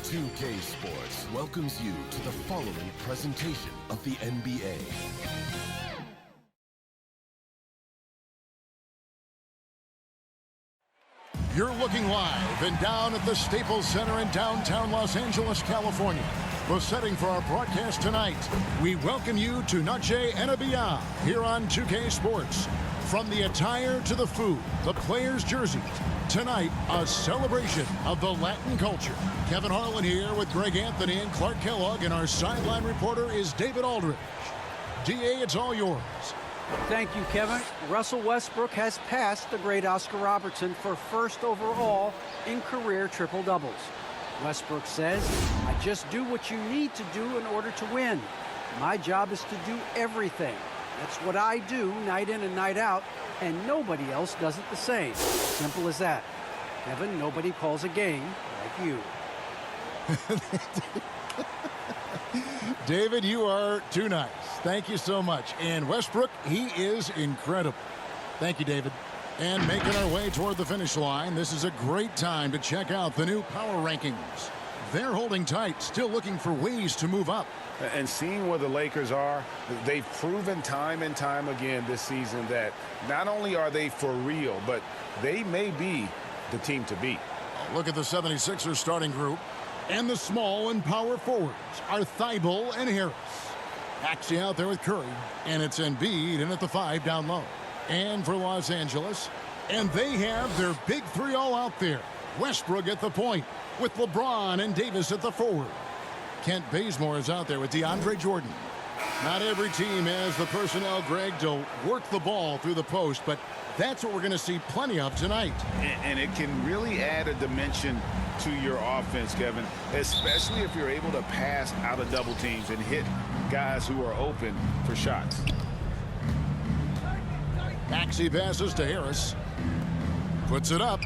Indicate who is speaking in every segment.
Speaker 1: 2K Sports welcomes you to the following presentation of the NBA.
Speaker 2: You're looking live and down at the Staples Center in downtown Los Angeles, California. The setting for our broadcast tonight, we welcome you to Noche NBA here on 2K Sports. From the attire to the food, the players' jerseys, tonight a celebration of the Latin culture. Kevin Harlan here with Greg Anthony and Clark Kellogg, and our sideline reporter is David Aldridge. DA, it's all yours.
Speaker 3: Thank you, Kevin. Russell Westbrook has passed the great Oscar Robertson for first overall in career triple-doubles. Westbrook says, "I just do what you need to do in order to win. My job is to do everything. That's what I do night in and night out, and nobody else does it the same." Simple as that. Kevin, nobody calls a game like you.
Speaker 2: David, you are too nice. Thank you so much. And Westbrook, he is incredible. Thank you, David. And making our way toward the finish line, this is a great time to check out the new power rankings. They're holding tight, still looking for ways to move up.
Speaker 4: And seeing where the Lakers are, they've proven time and time again this season that not only are they for real, but they may be the team to beat.
Speaker 2: Look at the 76ers starting group. And the small and power forwards are Thibault and Harris. Maxey out there with Curry. And it's Embiid in at the 5 down low. And for Los Angeles. And they have their big three all out there. Westbrook at the point with LeBron and Davis at the forward. Kent Bazemore is out there with DeAndre Jordan. Not every team has the personnel, Greg, to work the ball through the post, but that's what we're going to see plenty of tonight.
Speaker 4: And it can really add a dimension to your offense, Kevin, especially if you're able to pass out of double teams and hit guys who are open for shots.
Speaker 2: Maxey passes to Harris. Puts it up.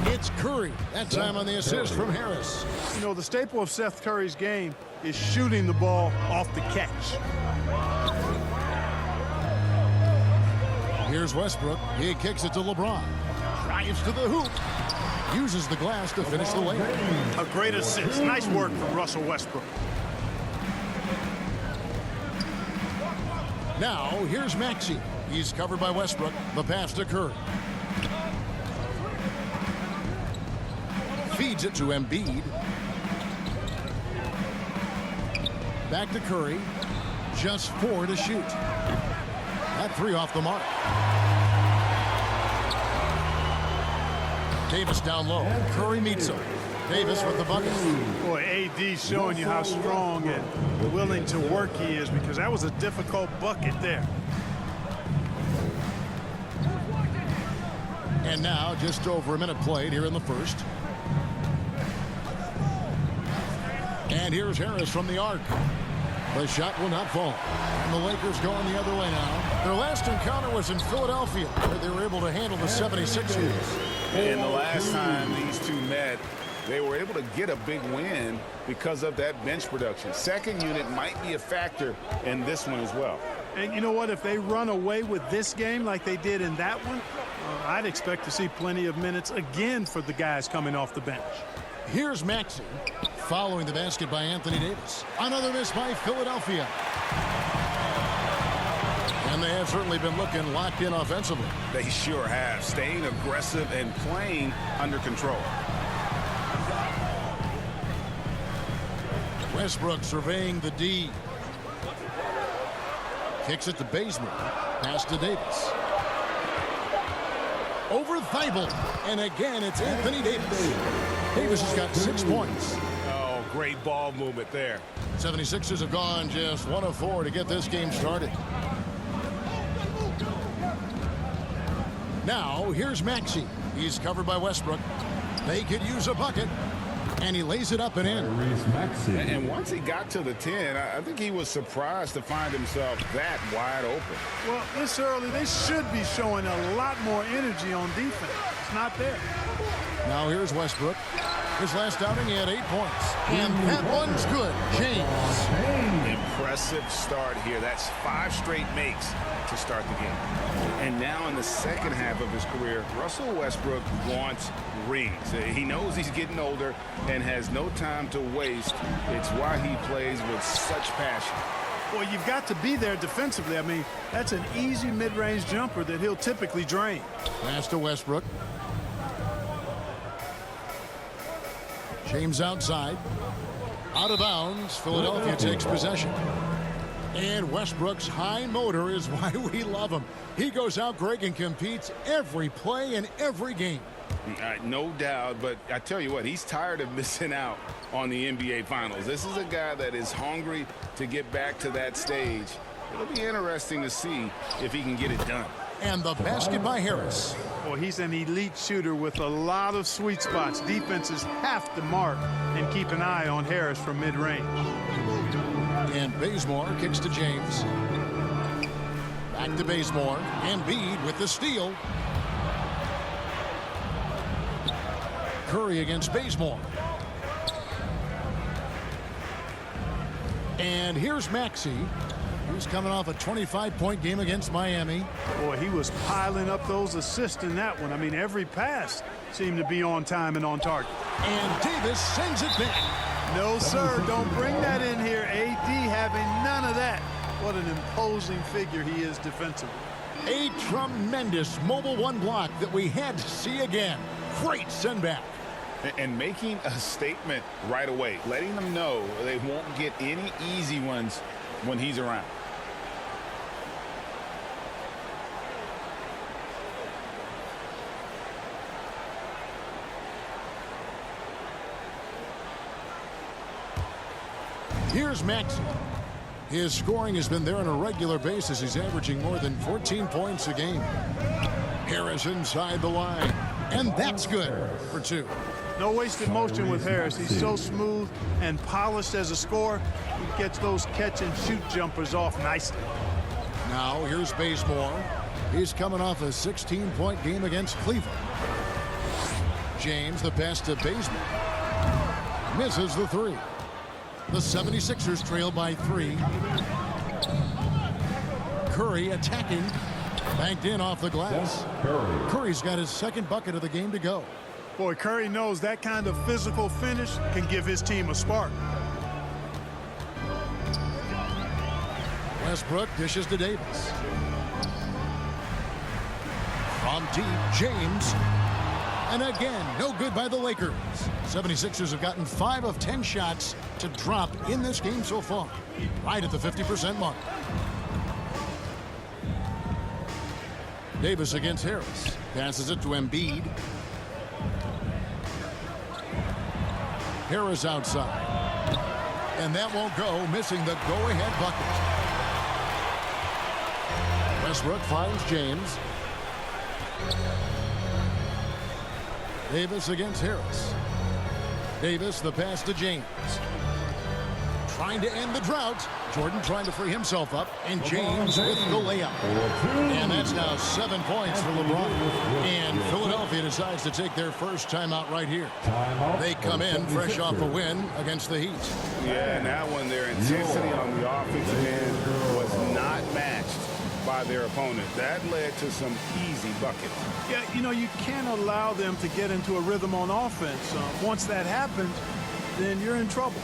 Speaker 2: It's Curry. That time on the assist from Harris.
Speaker 5: You know, the staple of Seth Curry's game is shooting the ball off the catch.
Speaker 2: Here's Westbrook. He kicks it to LeBron. Drives to the hoop. Uses the glass to finish the layup.
Speaker 5: A great assist. Nice work from Russell Westbrook.
Speaker 2: Now, here's Maxey. He's covered by Westbrook. The pass to Curry. Feeds it to Embiid. Back to Curry. Just 4 to shoot. That 3 off the mark. Davis down low. Curry meets him. Davis with the bucket.
Speaker 5: Boy, AD showing you how strong and willing to work he is, because that was a difficult bucket there.
Speaker 2: And now just over a minute played here in the first. And here's Harris from the arc. The shot will not fall. And the Lakers going the other way now. Their last encounter was in Philadelphia, where they were able to handle the 76ers.
Speaker 4: And the last time these two met, they were able to get a big win because of that bench production. Second unit might be a factor in this one as well.
Speaker 5: And you know what? If they run away with this game like they did in that one, I'd expect to see plenty of minutes again for the guys coming off the bench.
Speaker 2: Here's Maxey following the basket by Anthony Davis. Another miss by Philadelphia. And they have certainly been looking locked in offensively.
Speaker 4: They sure have, staying aggressive and playing under control.
Speaker 2: Westbrook surveying the D. Kicks it to Bazemore. Pass to Davis. Over Thibault. And again, it's Anthony Davis. Davis has got 6 points.
Speaker 4: Oh, great ball movement there.
Speaker 2: 76ers have gone just 1 of 4 to get this game started. Now, here's Maxey. He's covered by Westbrook. They could use a bucket. And he lays it up and in.
Speaker 4: And once he got to the 10, I think he was surprised to find himself that wide open.
Speaker 5: Well, this early, they should be showing a lot more energy on defense. It's not there.
Speaker 2: Now here's Westbrook. His last outing, he had 8 points. And that one's good. James.
Speaker 4: Impressive start here. That's 5 straight makes to start the game. And now in the second half of his career, Russell Westbrook wants rings. He knows he's getting older and has no time to waste. It's why he plays with such passion.
Speaker 5: Well, you've got to be there defensively. I mean, that's an easy mid-range jumper that he'll typically drain.
Speaker 2: Pass to Westbrook. James outside. Out of bounds. Philadelphia takes possession. And Westbrook's high motor is why we love him. He goes out, Greg, and competes every play in every game.
Speaker 4: No doubt, but I tell you what, he's tired of missing out on the NBA Finals. This is a guy that is hungry to get back to that stage. It'll be interesting to see if he can get it done.
Speaker 2: And the basket by Harris.
Speaker 5: Well, he's an elite shooter with a lot of sweet spots. Defenses have to mark and keep an eye on Harris from mid-range.
Speaker 2: And Bazemore kicks to James. Back to Bazemore. Embiid with the steal. Curry against Bazemore. And here's Maxey. He's coming off a 25-point game against Miami.
Speaker 5: Boy, he was piling up those assists in that one. I mean, every pass seemed to be on time and on target.
Speaker 2: And Davis sends it back.
Speaker 5: No, sir, don't bring that in here. AD having none of that. What an imposing figure he is defensively.
Speaker 2: A tremendous mobile one block that we had to see again. Great send back.
Speaker 4: And making a statement right away, letting them know they won't get any easy ones when he's around.
Speaker 2: Here's Maxey. His scoring has been there on a regular basis. He's averaging more than 14 points a game. Harris inside the line. And that's good for 2.
Speaker 5: No wasted motion with Harris. He's so smooth and polished as a scorer. He gets those catch-and-shoot jumpers off nicely.
Speaker 2: Now here's Bazemore. He's coming off a 16-point game against Cleveland. James, the pass to Bazemore. Misses the 3. The 76ers trail by 3. Curry attacking. Banked in off the glass. Curry's got his second bucket of the game to go.
Speaker 5: Boy, Curry knows that kind of physical finish can give his team a spark.
Speaker 2: Westbrook dishes to Davis. From deep, James. And again, no good by the Lakers. 76ers have gotten 5 of 10 shots to drop in this game so far. Right at the 50% mark. Davis against Harris. Passes it to Embiid. Harris outside. And that won't go, missing the go-ahead bucket. Westbrook finds James. Davis against Harris. Davis, the pass to James. Trying to end the drought. Jordan trying to free himself up. And James with the layup. And that's now 7 points for LeBron. And Philadelphia decides to take their first timeout right here. They come in fresh off a win against the Heat.
Speaker 4: Yeah, and that one, their intensity on the offensive end was not matched by their opponent. That led to some easy buckets.
Speaker 5: Yeah, you know, you can't allow them to get into a rhythm on offense. Once that happens, then you're in trouble.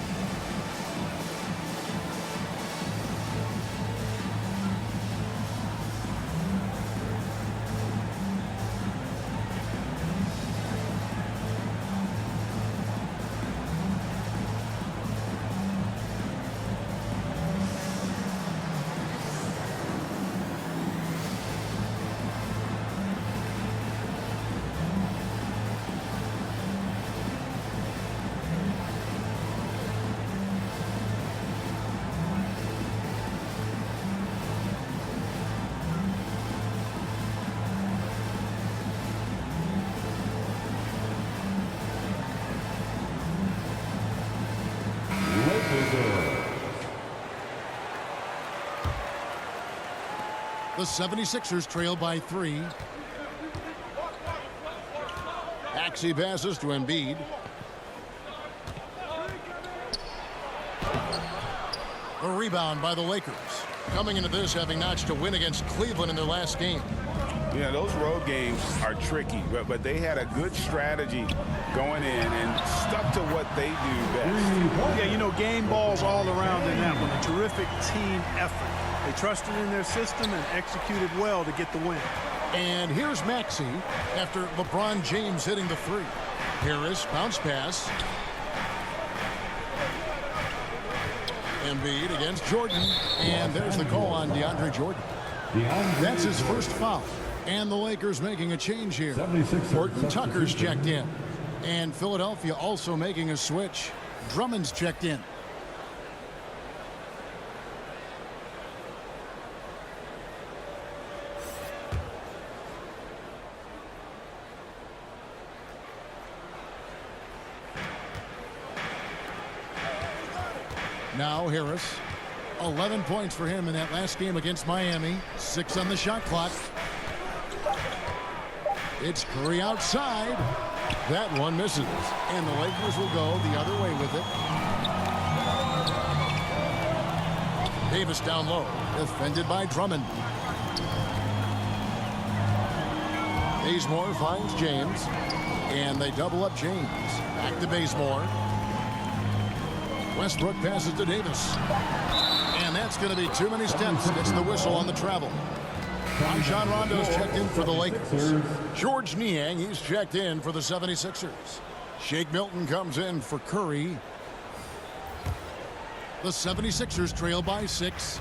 Speaker 2: The 76ers trail by 3. Maxey passes to Embiid. A rebound by the Lakers. Coming into this having notched a win against Cleveland in their last game.
Speaker 4: Yeah, those road games are tricky, but they had a good strategy going in and stuck to what they do best.
Speaker 5: Yeah, you know, game balls all around in that one. A terrific team effort. They trusted in their system and executed well to get the win.
Speaker 2: And here's Maxey after LeBron James hitting the three. Harris, bounce pass. Embiid against Jordan. And there's the call on DeAndre Jordan. That's his first foul. And the Lakers making a change here. Horton Tucker's checked in. And Philadelphia also making a switch. Drummond's checked in. Now Harris. 11 points for him in that last game against Miami. 6 on the shot clock. It's Curry outside. That one misses. And the Lakers will go the other way with it. Davis down low. Defended by Drummond. Bazemore finds James. And they double up James. Back to Bazemore. Westbrook passes to Davis. And that's going to be too many steps. Gets the whistle on the travel. Rajon Rondo's checked in for the Lakers. George Niang, he's checked in for the 76ers. Shake Milton comes in for Curry. The 76ers trail by 6.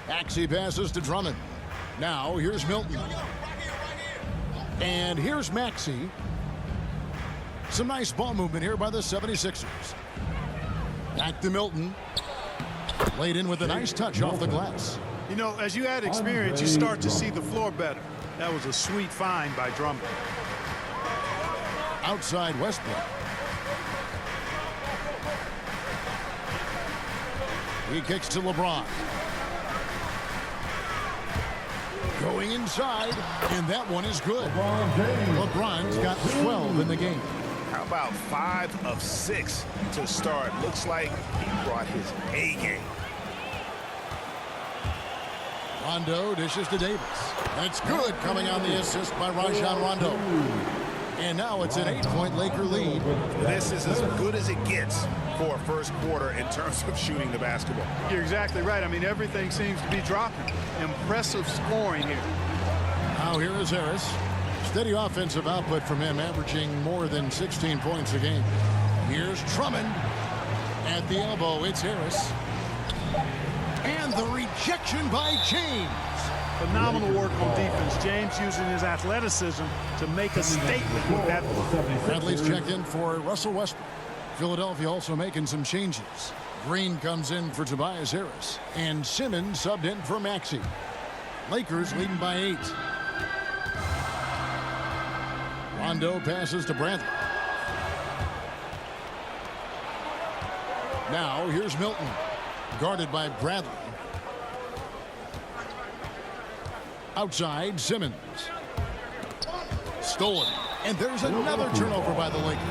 Speaker 2: Maxey passes to Drummond. Now here's Milton. And here's Maxey. Some nice ball movement here by the 76ers. Back to Milton. Laid in with a nice touch off the glass.
Speaker 5: You know, as you add experience, you start to see the floor better. That was a sweet find by Drummond.
Speaker 2: Outside Westbrook. He kicks to LeBron. Going inside, and that one is good. LeBron's got 12 in the game.
Speaker 4: How about 5 of 6 to start? Looks like he brought his A game.
Speaker 2: Rondo dishes to Davis. That's good, coming on the assist by Rajon Rondo. And now it's an 8-point Laker lead.
Speaker 4: This is as good as it gets for a first quarter in terms of shooting the basketball.
Speaker 5: You're exactly right. I mean, everything seems to be dropping. Impressive scoring here.
Speaker 2: Now here is Harris. Steady offensive output from him, averaging more than 16 points a game. Here's Drummond. At the elbow, it's Harris. And the rejection by James.
Speaker 5: Phenomenal work on defense. James using his athleticism to make a statement with that ball.
Speaker 2: Bradley's checked in for Russell Westbrook. Philadelphia also making some changes. Green comes in for Tobias Harris. And Simmons subbed in for Maxey. Lakers leading by 8. Rondo passes to Bradley. Now here's Milton. Guarded by Bradley. Outside, Simmons. Stolen. And there's another turnover by the Lakers.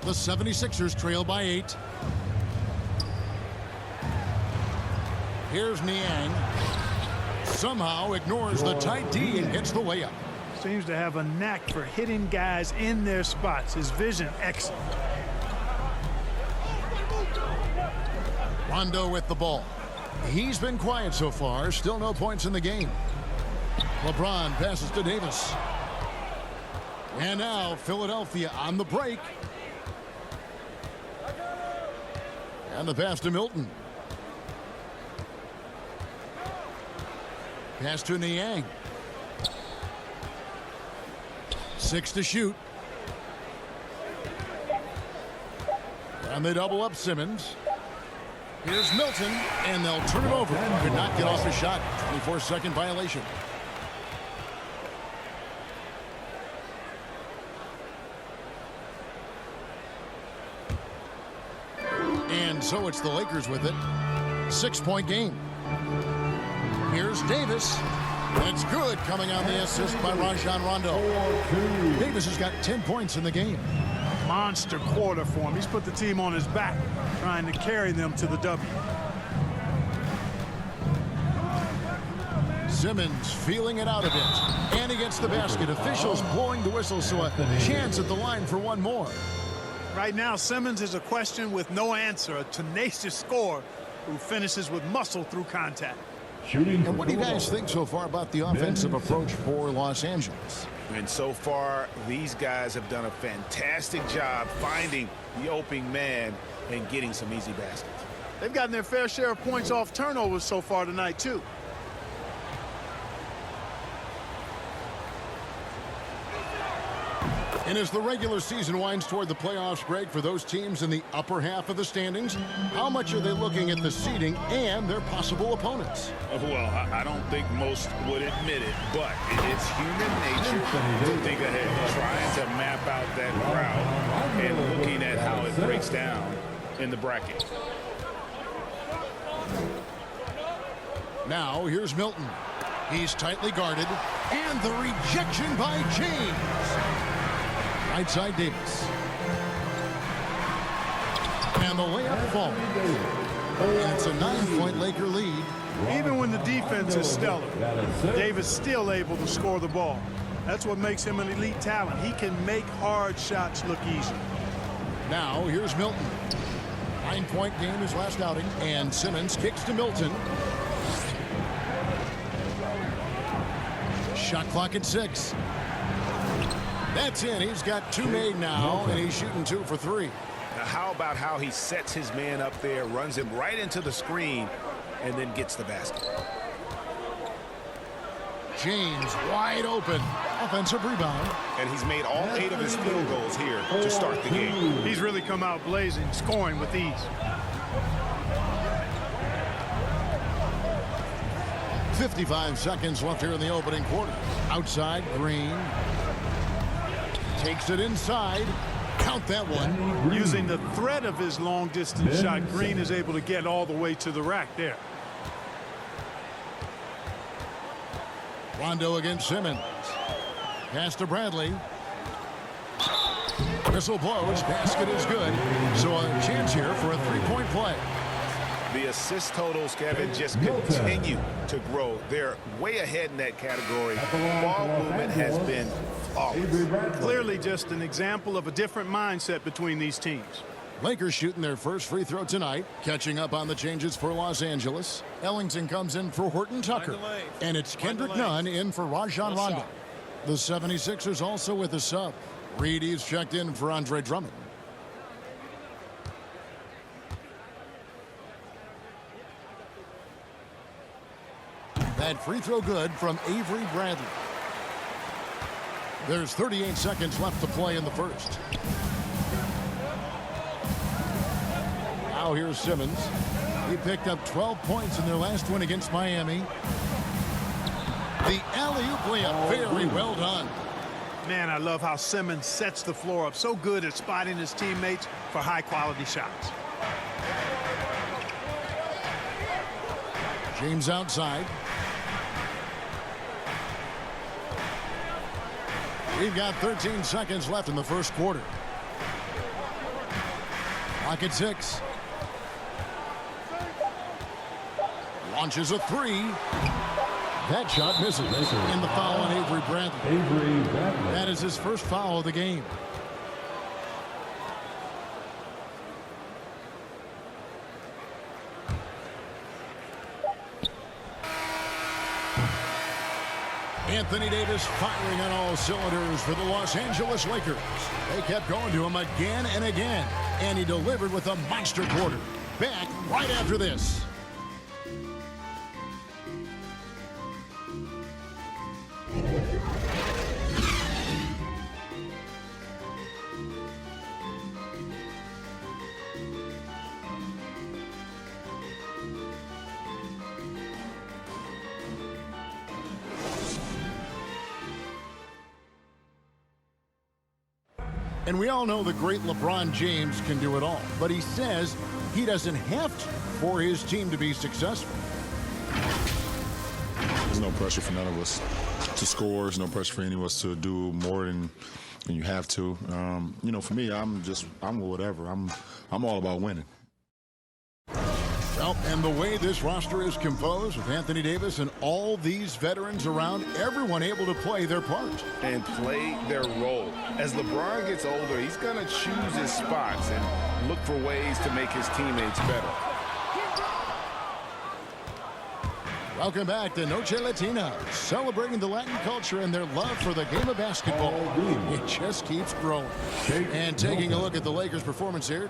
Speaker 2: The 76ers trail by 8. Here's Niang. Somehow ignores the tight D and gets the layup.
Speaker 5: Seems to have a knack for hitting guys in their spots. His vision excellent.
Speaker 2: Rondo with the ball. He's been quiet so far. Still no points in the game. LeBron passes to Davis. And now Philadelphia on the break. And the pass to Milton. Pass to Niang. 6 to shoot. And they double up Simmons. Here's Milton, and they'll turn it over. Could not get off the shot. 24-second violation. And And so it's the Lakers with it. 6-point game. Here's Davis. It's good, coming on the assist by Rajon Rondo. Davis has got 10 points in the game.
Speaker 5: Monster quarter for him. He's put the team on his back, trying to carry them to the W.
Speaker 2: Simmons feeling it out a bit. And he gets the basket. Officials blowing the whistle, so a chance at the line for one more.
Speaker 5: Right now, Simmons is a question with no answer. A tenacious scorer who finishes with muscle through contact.
Speaker 2: And what do you guys think so far about the offensive approach for Los Angeles?
Speaker 4: And so far, these guys have done a fantastic job finding the opening man and getting some easy baskets.
Speaker 5: They've gotten their fair share of points off turnovers so far tonight, too.
Speaker 2: And as the regular season winds toward the playoffs, Greg, for those teams in the upper half of the standings, how much are they looking at the seeding and their possible opponents?
Speaker 4: Well, I don't think most would admit it, but it's human nature to think ahead, trying to map out that route and looking at how it breaks down in the bracket.
Speaker 2: Now, here's Milton. He's tightly guarded, and the rejection by James. Right side Davis. And the layup falls. And it's a 9-point Laker lead.
Speaker 5: Even when the defense is stellar, Davis still able to score the ball. That's what makes him an elite talent. He can make hard shots look easy.
Speaker 2: Now, here's Milton. 9-point game his last outing. And Simmons kicks to Milton. Shot clock at 6. That's in. He's got 2 made now, and he's shooting 2 for 3.
Speaker 4: Now, how about how he sets his man up there, runs him right into the screen, and then gets the basket.
Speaker 2: James wide open. Offensive rebound.
Speaker 4: And he's made all 8 of his field goals here to start the game.
Speaker 5: He's really come out blazing, scoring with ease.
Speaker 2: 55 seconds left here in the opening quarter. Outside, Green. Takes it inside. Count that one.
Speaker 5: Using the threat of his long-distance shot, Green is able to get all the way to the rack there.
Speaker 2: Rondo against Simmons. Pass to Bradley. Whistle blows. Basket is good. So a chance here for a 3-point play.
Speaker 4: The assist totals, Kevin, just continue to grow. They're way ahead in that category. Ball movement has been flawless.
Speaker 5: Clearly just an example of a different mindset between these teams.
Speaker 2: Lakers shooting their first free throw tonight. Catching up on the changes for Los Angeles. Ellington comes in for Horton Tucker. And it's Kendrick Nunn in for Rajon Rondo. The 76ers also with a sub. Reedy's checked in for Andre Drummond. That free throw good from Avery Bradley. There's 38 seconds left to play in the first. Now here's Simmons. He picked up 12 points in their last win against Miami. The alley-oop layup, very well done.
Speaker 5: Man, I love how Simmons sets the floor up. So good at spotting his teammates for high-quality shots.
Speaker 2: James outside. We've got 13 seconds left in the first quarter. Clock at 6. Launches a 3. That shot misses. In the foul on Avery Bradley. That is his first foul of the game. Anthony Davis firing on all cylinders for the Los Angeles Lakers. They kept going to him again and again, and he delivered with a monster quarter. Back right after this. And we all know the great LeBron James can do it all, but he says he doesn't have to for his team to be successful.
Speaker 6: There's no pressure for none of us to score. There's no pressure for any of us to do more than you have to. You know, for me, I'm whatever. I'm all about winning.
Speaker 2: Well, and the way this roster is composed with Anthony Davis and all these veterans around, everyone able to play their part.
Speaker 4: And play their role. As LeBron gets older, he's going to choose his spots and look for ways to make his teammates better.
Speaker 2: Welcome back to Noche Latina, celebrating the Latin culture and their love for the game of basketball. It just keeps growing. And taking a look at the Lakers' performance here,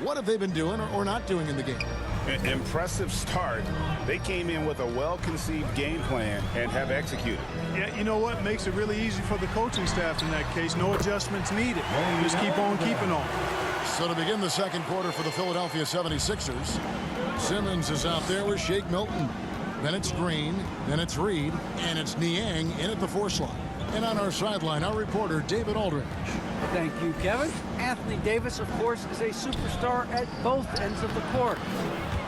Speaker 2: what have they been doing or not doing in the game?
Speaker 4: An impressive start. They came in with a well-conceived game plan and have executed.
Speaker 5: Yeah, you know what? Makes it really easy for the coaching staff in that case. No adjustments needed. Just keep on keeping on.
Speaker 2: So to begin the second quarter for the Philadelphia 76ers, Simmons is out there with Shake Milton. Then it's Green, then it's Reed, and it's Niang in at the 4 slot. And on our sideline, our reporter, David Aldridge.
Speaker 3: Thank you, Kevin. Anthony Davis, of course, is a superstar at both ends of the court.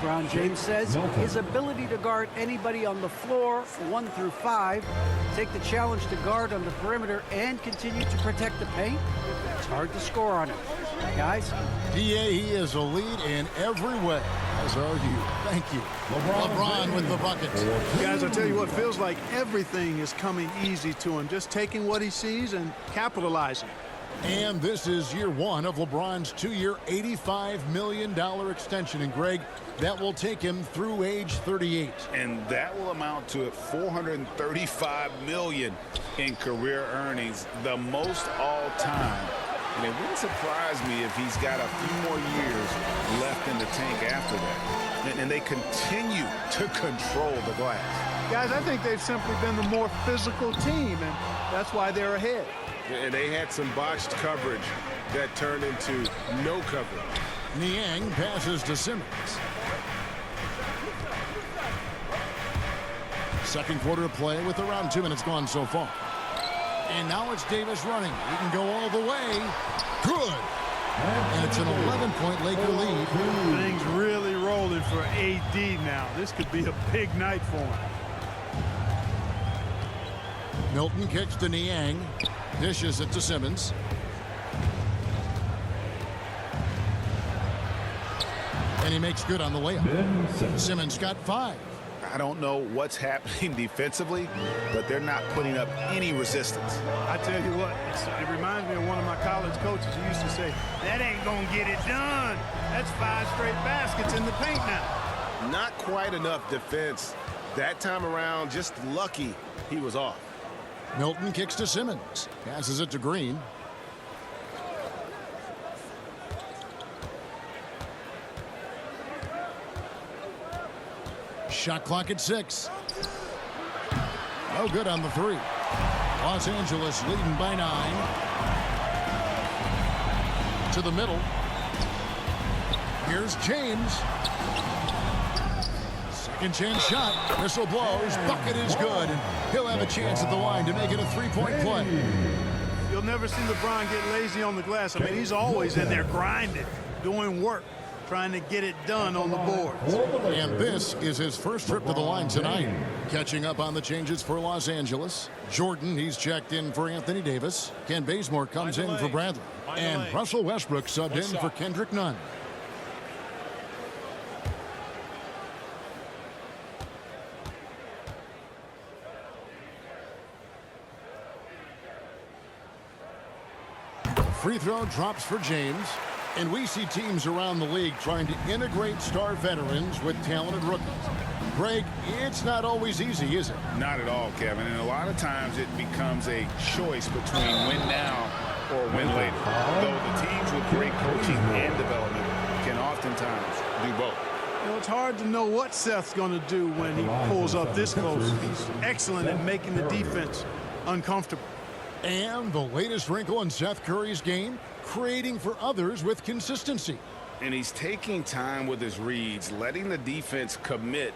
Speaker 3: LeBron James says his ability to guard anybody on the floor, 1 through 5, take the challenge to guard on the perimeter, and continue to protect the paint, it's hard to score on him. Guys?
Speaker 2: DA, he is a lead in every way, as are you. Thank you. LeBron with the buckets.
Speaker 5: Guys, I tell you what, feels like everything is coming easy to him. Just taking what he sees and capitalizing.
Speaker 2: And this is year 1 of LeBron's 2-year, $85 million extension. And, Greg, that will take him through age 38.
Speaker 4: And that will amount to $435 million in career earnings, the most all time. And it wouldn't surprise me if he's got a few more years left in the tank after that. And they continue to control the glass.
Speaker 5: Guys, I think they've simply been the more physical team, and that's why they're ahead.
Speaker 4: And they had some botched coverage that turned into no coverage.
Speaker 2: Niang passes to Simmons. Second quarter of play with around 2 minutes gone so far. And now it's Davis running. He can go all the way. Good. And it's an 11-point Laker lead.
Speaker 5: Things really rolling for AD now. This could be a big night for him.
Speaker 2: Milton kicks to Niang. Dishes it to Simmons. And he makes good on the layup. Simmons got 5.
Speaker 4: I don't know what's happening defensively, but they're not putting up any resistance.
Speaker 5: I tell you what, it reminds me of one of my college coaches who used to say, that ain't gonna get it done. That's 5 straight baskets in the paint now.
Speaker 4: Not quite enough defense. That time around, just lucky he was off.
Speaker 2: Milton kicks to Simmons. Passes it to Green. Shot clock at 6. No good on the 3. Los Angeles leading by 9. To the middle. Here's James. Second chance shot. Whistle blows. Bucket is good. And he'll have a chance at the line to make it a 3-point play.
Speaker 5: You'll never see LeBron get lazy on the glass. I mean, he's always in there grinding, doing work, trying to get it done on the boards.
Speaker 2: And this is his first trip to the line tonight. Catching up on the changes for Los Angeles. Jordan, he's checked in for Anthony Davis. Ken Bazemore comes in for Bradley. And Russell Westbrook subbed in for Kendrick Nunn. Free throw drops for James. And we see teams around the league trying to integrate star veterans with talented rookies. Greg, it's not always easy, is it?
Speaker 4: Not at all, Kevin. And a lot of times it becomes a choice between win now or win later. Though the teams with great coaching and development can oftentimes do both.
Speaker 5: You know, it's hard to know what Seth's going to do when he pulls up this close. He's excellent at making the defense uncomfortable.
Speaker 2: And the latest wrinkle in Seth Curry's game, creating for others with consistency.
Speaker 4: And he's taking time with his reads, letting the defense commit,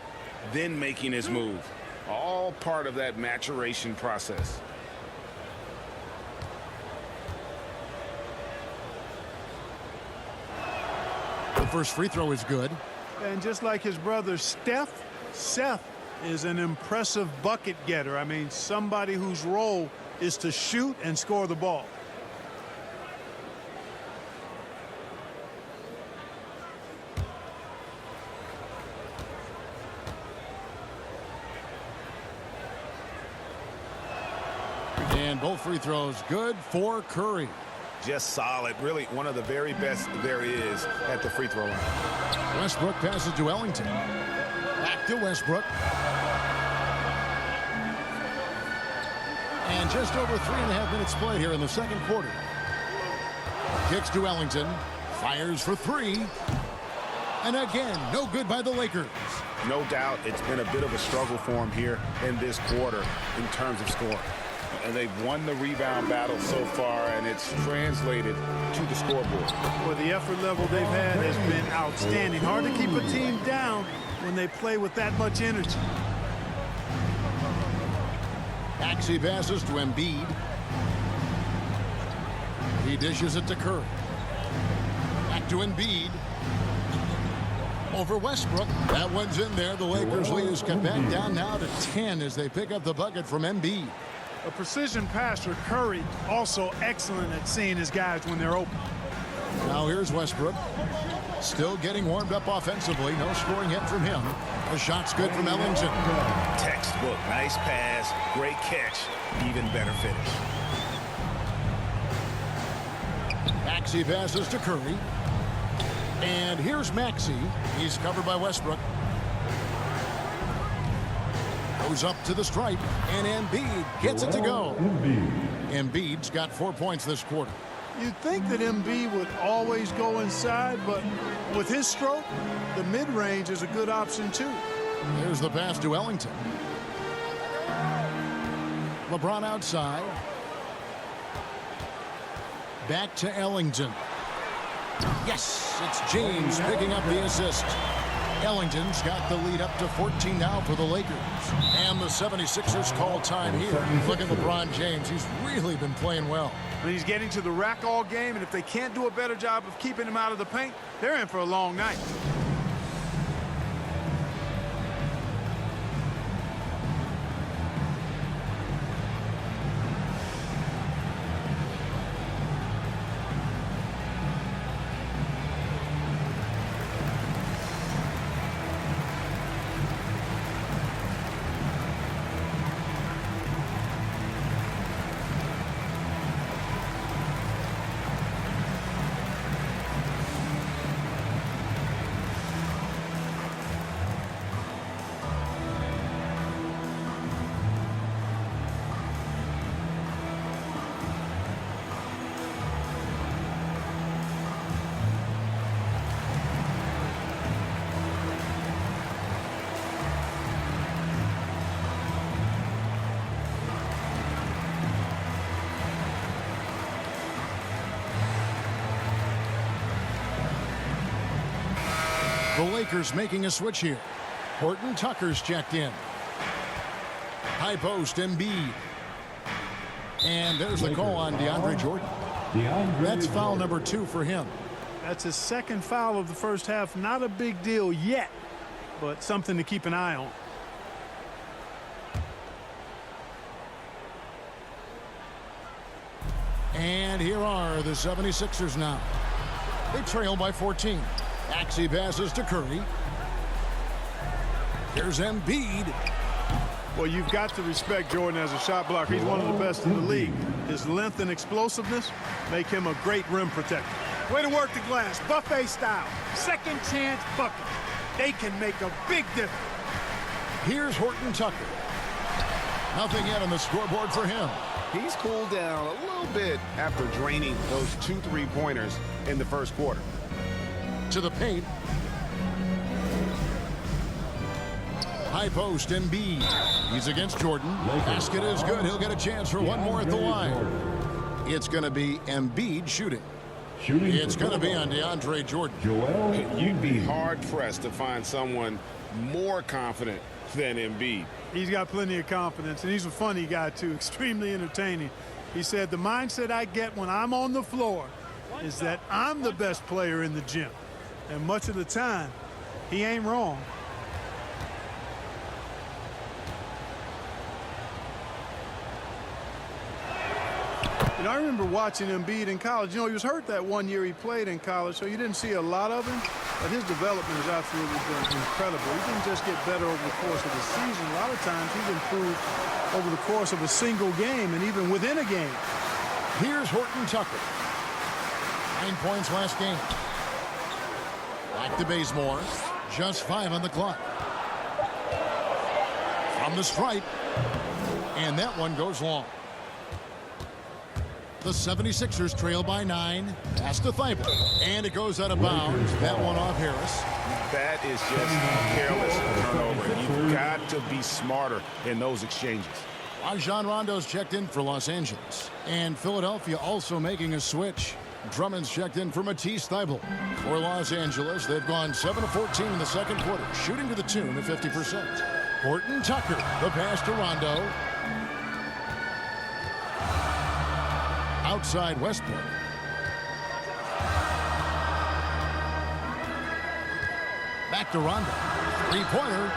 Speaker 4: then making his move. All part of that maturation process.
Speaker 2: The first free throw is good.
Speaker 5: And just like his brother Steph, Seth is an impressive bucket getter. I mean, somebody whose role is to shoot and score the ball.
Speaker 2: And both free throws good for Curry.
Speaker 4: Just solid. Really one of the very best there is at the free throw line.
Speaker 2: Westbrook passes to Ellington. Back to Westbrook. And just over 3.5 minutes played here in the second quarter. Kicks to Ellington. Fires for three. And again, no good by the Lakers.
Speaker 4: No doubt it's been a bit of a struggle for him here in this quarter in terms of scoring. And they've won the rebound battle so far, and it's translated to the scoreboard.
Speaker 5: Well, the effort level they've had has been outstanding. Hard to keep a team down when they play with that much energy.
Speaker 2: Maxey passes to Embiid. He dishes it to Curry. Back to Embiid. Over Westbrook. That one's in there. The Lakers lead is cut back down now to 10 as they pick up the bucket from Embiid.
Speaker 5: A precision passer, Curry, also excellent at seeing his guys when they're open.
Speaker 2: Now here's Westbrook. Still getting warmed up offensively. No scoring hit from him. The shot's good from Ellington.
Speaker 4: Textbook. Nice pass. Great catch. Even better finish.
Speaker 2: Maxey passes to Curry. And here's Maxey. He's covered by Westbrook. Goes up to the stripe, and Embiid gets it to go. Embiid's got 4 points this quarter.
Speaker 5: You'd think that Embiid would always go inside, but with his stroke, the mid-range is a good option too.
Speaker 2: There's the pass to Ellington. LeBron outside. Back to Ellington. Yes, it's James picking up the assist. Ellington's got the lead up to 14 now for the Lakers. And the 76ers call time here. Look at LeBron James. He's really been playing well.
Speaker 5: But he's getting to the rack all game, and if they can't do a better job of keeping him out of the paint, they're in for a long night.
Speaker 2: The Lakers making a switch here. Horton Tucker's checked in. High post, Embiid. And there's the call on DeAndre Jordan. That's foul number 2 for him.
Speaker 5: That's his second foul of the first half. Not a big deal yet, but something to keep an eye on.
Speaker 2: And here are the 76ers now. They trail by 14. Maxey passes to Curry. Here's Embiid.
Speaker 5: Well, you've got to respect Jordan as a shot blocker. He's one of the best in the league. His length and explosiveness make him a great rim protector. Way to work the glass, buffet style. Second chance bucket. They can make a big difference.
Speaker 2: Here's Horton Tucker. Nothing yet on the scoreboard for him.
Speaker 4: He's cooled down a little bit after draining those 2 3-pointers in the first quarter.
Speaker 2: To the paint. High post, Embiid. He's against Jordan. Basket is good. He'll get a chance for one more at the line. It's going to be Embiid shooting. It's going to be on DeAndre Jordan.
Speaker 4: You'd be hard-pressed to find someone more confident than Embiid.
Speaker 5: He's got plenty of confidence, and he's a funny guy, too. Extremely entertaining. He said, the mindset I get when I'm on the floor is that I'm the best player in the gym. And much of the time, he ain't wrong. You know, I remember watching Embiid in college. You know, he was hurt that one year he played in college, so you didn't see a lot of him. But his development has absolutely been incredible. He didn't just get better over the course of the season. A lot of times he's improved over the course of a single game and even within a game.
Speaker 2: Here's Horton Tucker. 9 points last game. Back to Bazemore. Just 5 on the clock. From the stripe. And that one goes long. The 76ers trail by 9. Pass to Thibault. And it goes out of bounds. That one off Harris.
Speaker 4: That is just careless turnover. You've got to be smarter in those exchanges.
Speaker 2: Rajon Rondo's checked in for Los Angeles. And Philadelphia also making a switch. Drummond's checked in for Matisse Thybulle. For Los Angeles, they've gone 7 of 14 in the second quarter, shooting to the tune of 50%. Horton Tucker, the pass to Rondo. Outside Westbrook. Back to Rondo. Three-pointer.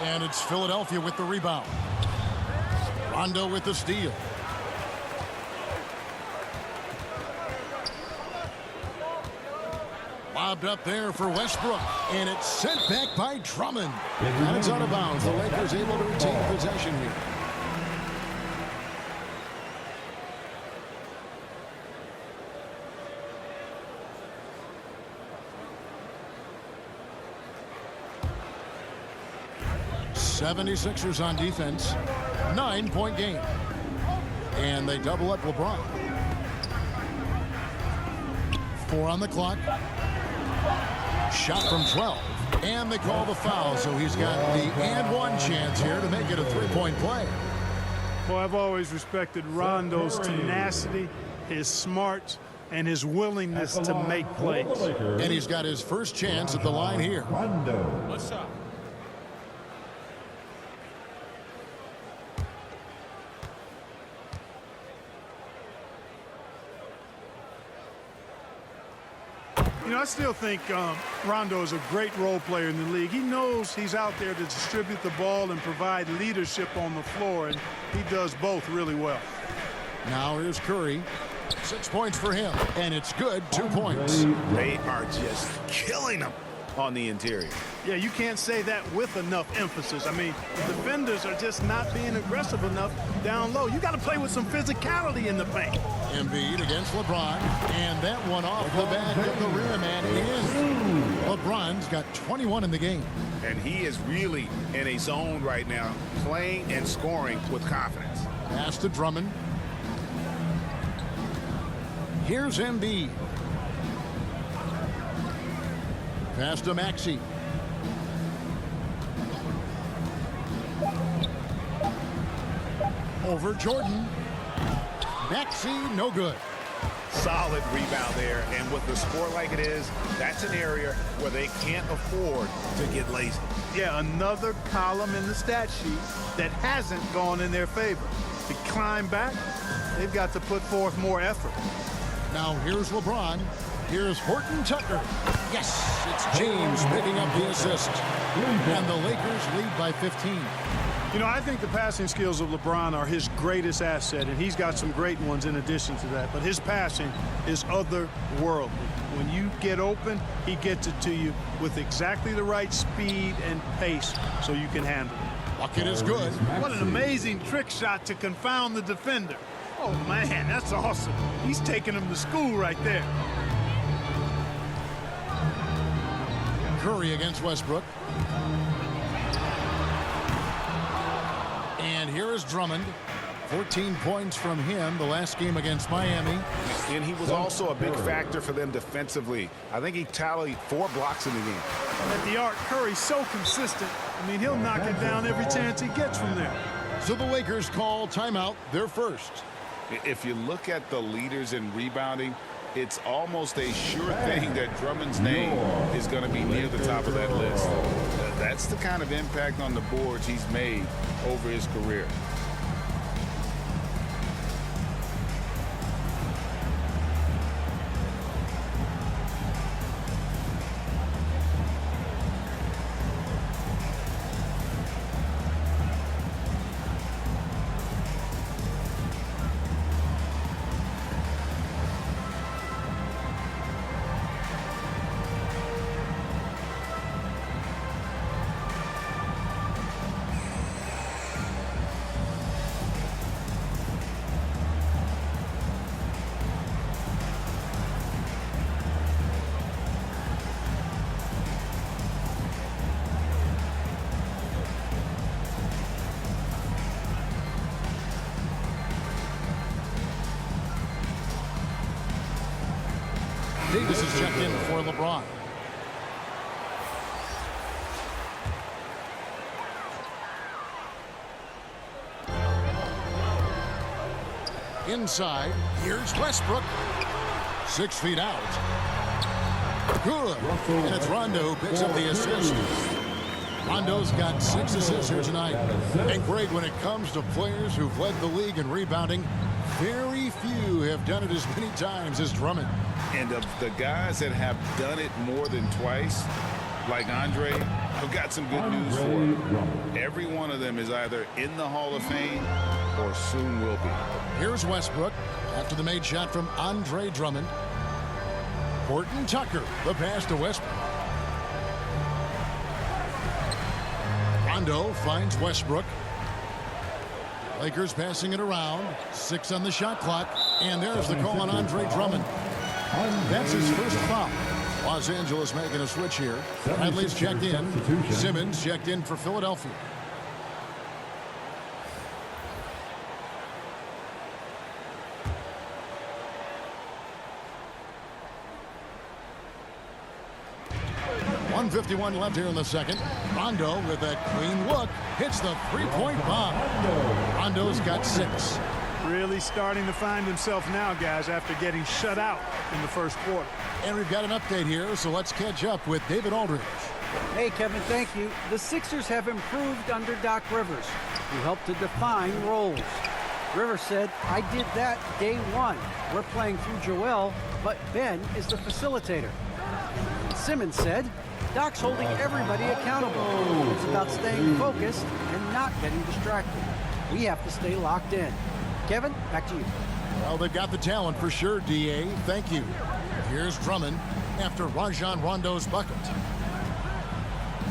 Speaker 2: And it's Philadelphia with the rebound. Rondo with the steal. Lobbed up there for Westbrook. And it's sent back by Drummond. And it's out of bounds. The Lakers able to retain possession here. '76ers on defense. 9-point game. And they double up LeBron. 4 on the clock. Shot from 12. And they call the foul, so he's got the and one chance here to make it a 3-point play.
Speaker 5: Well, I've always respected Rondo's tenacity, his smarts, and his willingness to make plays.
Speaker 2: And he's got his first chance at the line here.
Speaker 7: What's up?
Speaker 5: You know, I still think Rondo is a great role player in the league. He knows he's out there to distribute the ball and provide leadership on the floor, and he does both really well.
Speaker 2: Now here's Curry. 6 points for him, and it's good. 2 points.
Speaker 4: They are just killing them on the interior.
Speaker 5: Yeah, you can't say that with enough emphasis. I mean, the defenders are just not being aggressive enough down low. You got to play with some physicality in the paint.
Speaker 2: Embiid against LeBron, and that one off the back of the rim and in. LeBron's got 21 in the game.
Speaker 4: And he is really in a zone right now, playing and scoring with confidence.
Speaker 2: Pass to Drummond. Here's Embiid. Pass to Maxey. Over Jordan. Maxey, no good.
Speaker 4: Solid rebound there, and with the score like it is, that's an area where they can't afford to get lazy.
Speaker 5: Yeah, another column in the stat sheet that hasn't gone in their favor. To climb back, they've got to put forth more effort.
Speaker 2: Now here's LeBron. Here's Horton Tucker. Yes, it's James picking up the assist. And the Lakers lead by 15.
Speaker 5: You know, I think the passing skills of LeBron are his greatest asset, and he's got some great ones in addition to that. But his passing is otherworldly. When you get open, he gets it to you with exactly the right speed and pace so you can handle it.
Speaker 2: Bucket is good.
Speaker 5: What an amazing trick shot to confound the defender. Oh, man, that's awesome. He's taking him to school right there.
Speaker 2: Curry against Westbrook. And here is Drummond. 14 points from him the last game against Miami.
Speaker 4: And he was also a big factor for them defensively. I think he tallied 4 blocks in the game.
Speaker 5: At the arc, Curry's so consistent. I mean, he'll knock it down every chance he gets from there.
Speaker 2: So the Lakers call timeout, their first.
Speaker 4: If you look at the leaders in rebounding, it's almost a sure thing that Drummond's name is going to be near the top of that list. That's the kind of impact on the boards he's made over his career.
Speaker 2: Davis is checked in for LeBron. Inside, here's Westbrook. 6 feet out. Good. And it's Rondo who picks up the assist. Rondo's got 6 assists here tonight. And Greg, when it comes to players who've led the league in rebounding, very few have done it as many times as Drummond.
Speaker 4: And of the guys that have done it more than twice, like Andre, I've got some good news for him. Every one of them is either in the Hall of Fame or soon will be.
Speaker 2: Here's Westbrook after the made shot from Andre Drummond. Horton Tucker, the pass to Westbrook. Rondo finds Westbrook. Lakers passing it around. 6 on the shot clock. And there's the call on Andre Drummond. That's his first foul. Los Angeles making a switch here. Bradley's checked in. Simmons checked in for Philadelphia. .151 left here in the second. Rondo with a clean look hits the three-point bomb. Rondo's got 6.
Speaker 5: Really starting to find himself now, guys, after getting shut out in the first quarter.
Speaker 2: And we've got an update here, so let's catch up with David Aldridge.
Speaker 3: Hey, Kevin, thank you. The Sixers have improved under Doc Rivers, who helped to define roles. Rivers said, I did that day 1. We're playing through Joel, but Ben is the facilitator. And Simmons said, Doc's holding everybody accountable. It's about staying focused and not getting distracted. We have to stay locked in. Kevin, back to you.
Speaker 2: Well, they've got the talent for sure, D.A. Thank you. Here's Drummond after Rajon Rondo's bucket.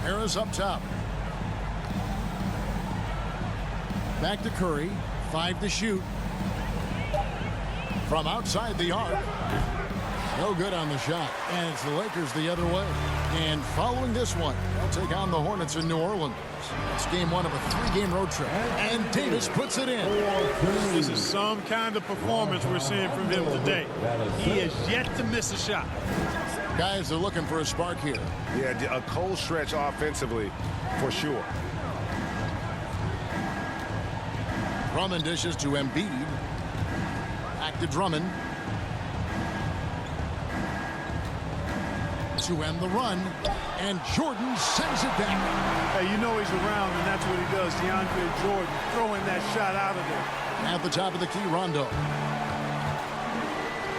Speaker 2: Harris up top. Back to Curry. 5 to shoot. From outside the arc. No good on the shot. And it's the Lakers the other way. And following this one, they'll take on the Hornets in New Orleans. It's game 1 of a 3-game road trip. And Davis puts it in.
Speaker 5: This is some kind of performance we're seeing from him today. He has yet to miss a shot.
Speaker 2: Guys are looking for a spark here.
Speaker 4: Yeah, a cold stretch offensively for sure.
Speaker 2: Drummond dishes to Embiid. Back to Drummond. To end the run, and Jordan sends it back.
Speaker 5: Hey, you know he's around, and that's what he does. DeAndre Jordan throwing that shot out of there.
Speaker 2: At the top of the key, Rondo.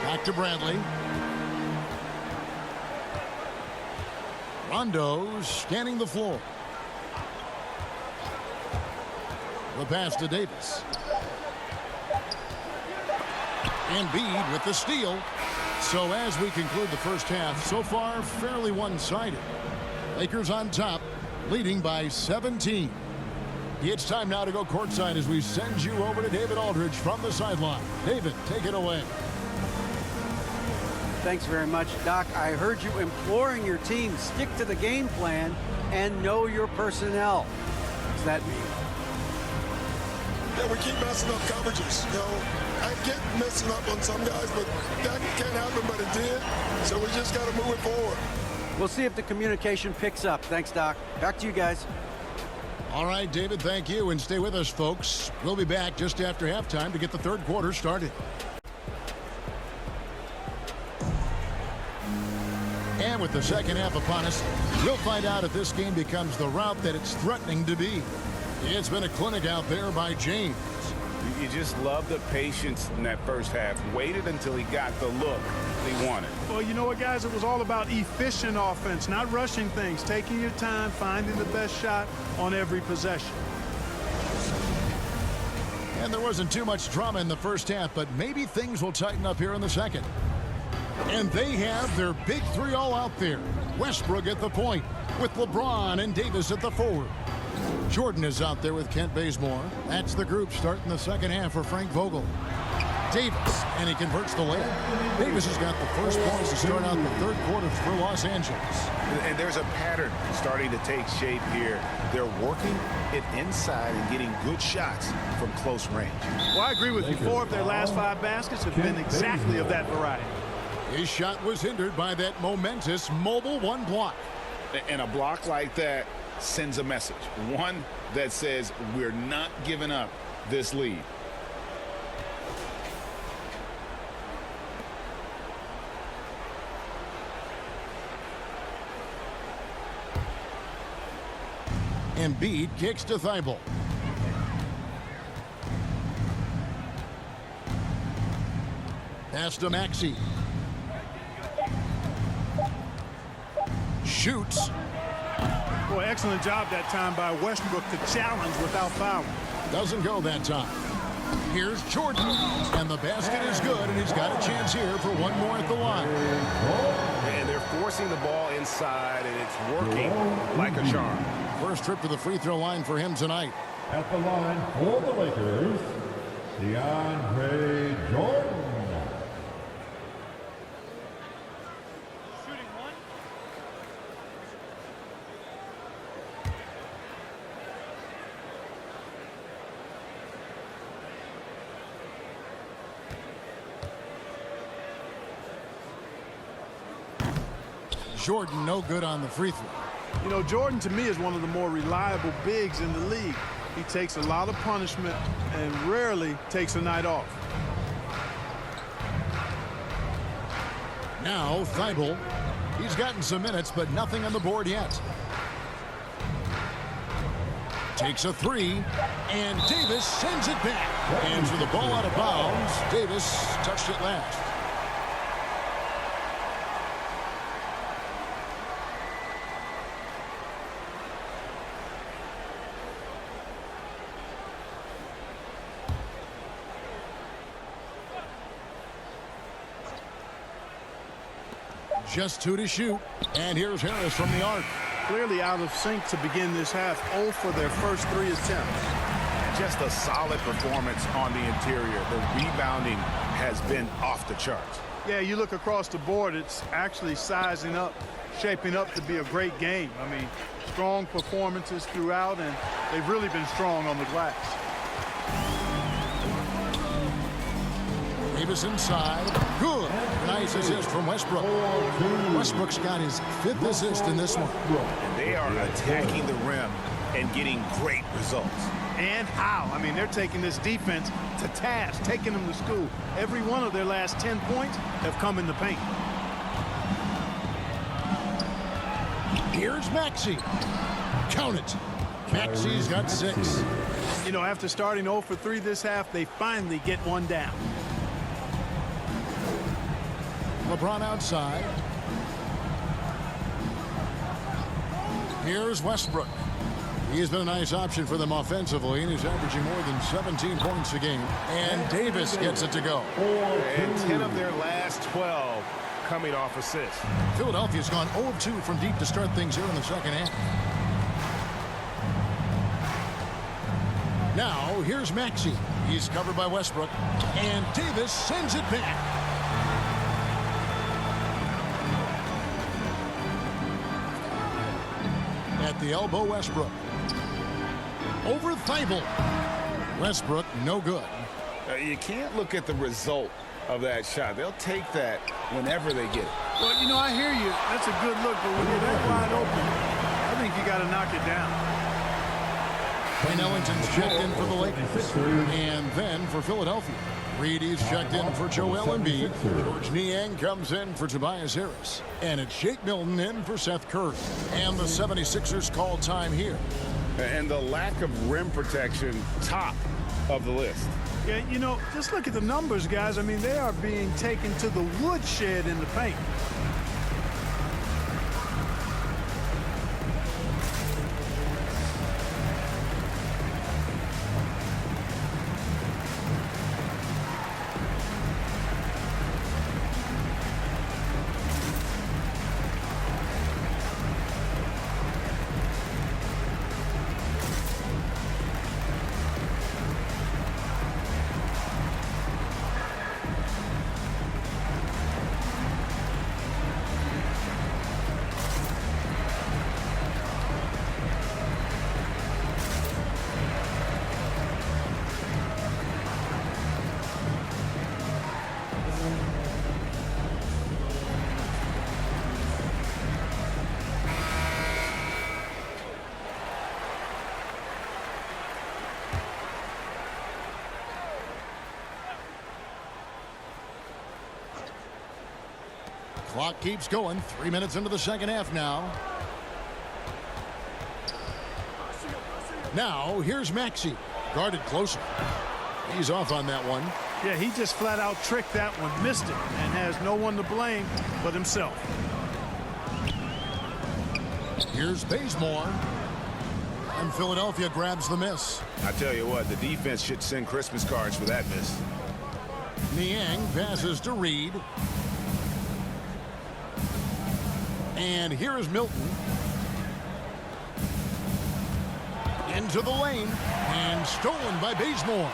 Speaker 2: Back to Bradley. Rondo scanning the floor. The pass to Davis. Embiid with the steal. So as we conclude the first half, so far fairly one-sided. Lakers on top, leading by 17. It's time now to go courtside as we send you over to David Aldridge from the sideline. David, take it away.
Speaker 3: Thanks very much, Doc. I heard you imploring your team, stick to the game plan and know your personnel. What does that mean?
Speaker 7: Yeah, we keep messing up coverages. You know, I get messing up on some guys, but that can't happen, but it did. So we just got to move it forward.
Speaker 3: We'll see if the communication picks up. Thanks, Doc. Back to you guys.
Speaker 2: All right, David, thank you. And stay with us, folks. We'll be back just after halftime to get the third quarter started. And with the second half upon us, we'll find out if this game becomes the route that it's threatening to be. It's been a clinic out there by James.
Speaker 4: You just love the patience in that first half. Waited until he got the look he wanted.
Speaker 5: Well, you know what, guys? It was all about efficient offense, not rushing things, taking your time, finding the best shot on every possession.
Speaker 2: And there wasn't too much drama in the first half, but maybe things will tighten up here in the second. And they have their big 3 all out there. Westbrook at the point with LeBron and Davis at the forward. Jordan is out there with Kent Bazemore. That's the group starting the second half for Frank Vogel. Davis, and he converts the layup. Davis has got the first points to start out the third quarter for Los Angeles.
Speaker 4: And there's a pattern starting to take shape here. They're working it inside and getting good shots from close range.
Speaker 5: Well, I agree with you. 4 of their last 5 baskets have been exactly of that variety.
Speaker 2: His shot was hindered by that momentous mobile one block.
Speaker 4: And a block like that sends a message. One that says we're not giving up this lead.
Speaker 2: Embiid kicks to Thibault. Pass to Maxey. Shoots.
Speaker 5: Boy, excellent job that time by Westbrook to challenge without fouling.
Speaker 2: Doesn't go that time. Here's Jordan. And the basket is good, and he's got a chance here for one more at the line.
Speaker 4: And they're forcing the ball inside, and it's working like a charm.
Speaker 2: First trip to the free throw line for him tonight.
Speaker 8: At the line for the Lakers, DeAndre Jordan.
Speaker 2: Jordan no good on the free throw.
Speaker 5: You know, Jordan to me is one of the more reliable bigs in the league. He takes a lot of punishment and rarely takes a night off.
Speaker 2: Now Thibault. He's gotten some minutes, but nothing on the board yet. Takes a three, and Davis sends it back. And for the ball out of bounds, Davis touched it last. Just 2 to shoot. And here's Harris from the arc.
Speaker 5: Clearly out of sync to begin this half. 0 for their first 3 attempts.
Speaker 4: Just a solid performance on the interior. The rebounding has been off the charts.
Speaker 5: Yeah, you look across the board, it's actually sizing up, shaping up to be a great game. I mean, strong performances throughout, and they've really been strong on the glass.
Speaker 2: Davis inside. Good. Nice assist from Westbrook. Westbrook's got his 5th assist in this one.
Speaker 4: And they are attacking the rim and getting great results.
Speaker 5: And how? I mean, they're taking this defense to task, taking them to school. Every one of their last 10 points have come in the paint.
Speaker 2: Here's Maxey. Count it. Maxey's got 6.
Speaker 5: You know, after starting 0 for 3 this half, they finally get one down.
Speaker 2: LeBron outside. Here's Westbrook. He's been a nice option for them offensively, and he's averaging more than 17 points a game. And Davis gets it to go.
Speaker 4: And 10 of their last 12 coming off assists.
Speaker 2: Philadelphia's gone 0 of 2 from deep to start things here in the second half. Now, here's Maxey. He's covered by Westbrook. And Davis sends it back. At the elbow, Westbrook. Over Thibault. Westbrook, no good.
Speaker 4: You can't look at the result of that shot. They'll take that whenever they get it.
Speaker 5: Well, you know, I hear you. That's a good look, but when you're that wide open, I think you got to knock it down.
Speaker 2: Wayne Ellington's checked in for the Lakers. And then for Philadelphia, Reedy's checked in for Joel Embiid. George Niang comes in for Tobias Harris. And it's Shake Milton in for Seth Curry. And the 76ers call time here.
Speaker 4: And the lack of rim protection, top of the list.
Speaker 5: Yeah, you know, just look at the numbers, guys. I mean, they are being taken to the woodshed in the paint.
Speaker 2: Clock keeps going. 3 minutes into the second half now. Now, here's Maxey. Guarded closer. He's off on that one.
Speaker 5: Yeah, he just flat out tricked that one, missed it, and has no one to blame but himself.
Speaker 2: Here's Bazemore. And Philadelphia grabs the miss.
Speaker 4: I tell you what, the defense should send Christmas cards for that miss.
Speaker 2: Niang passes to Reed. And here is Milton. Into the lane. And stolen by Bazemore.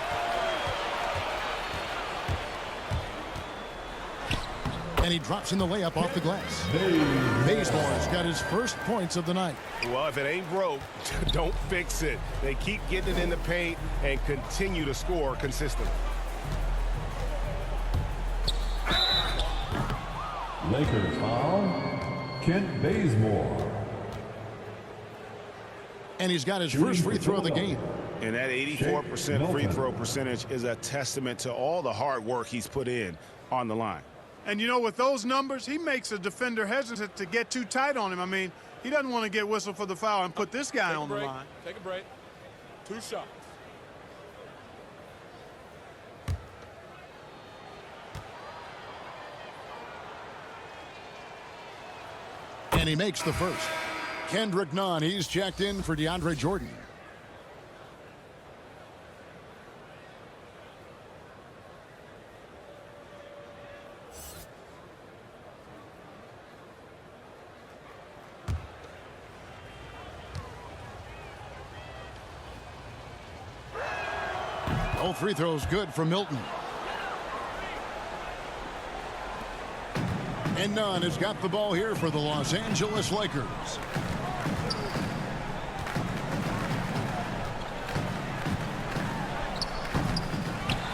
Speaker 2: And he drops in the layup off the glass. Bazemore's got his first points of the night.
Speaker 4: Well, if it ain't broke, don't fix it. They keep getting it in the paint and continue to score consistently.
Speaker 8: Lakers foul. Kent Bazemore.
Speaker 2: And he's got his first free throw of the game.
Speaker 4: And that 84% free throw percentage is a testament to all the hard work he's put in on the line.
Speaker 5: And, you know, with those numbers, he makes a defender hesitant to get too tight on him. I mean, he doesn't want to get whistled for the foul and put this guy on the line.
Speaker 9: Take a break. 2 shots.
Speaker 2: And he makes the first. Kendrick Nunn, he's checked in for DeAndre Jordan. All free throws good for Milton. And Nunn has got the ball here for the Los Angeles Lakers.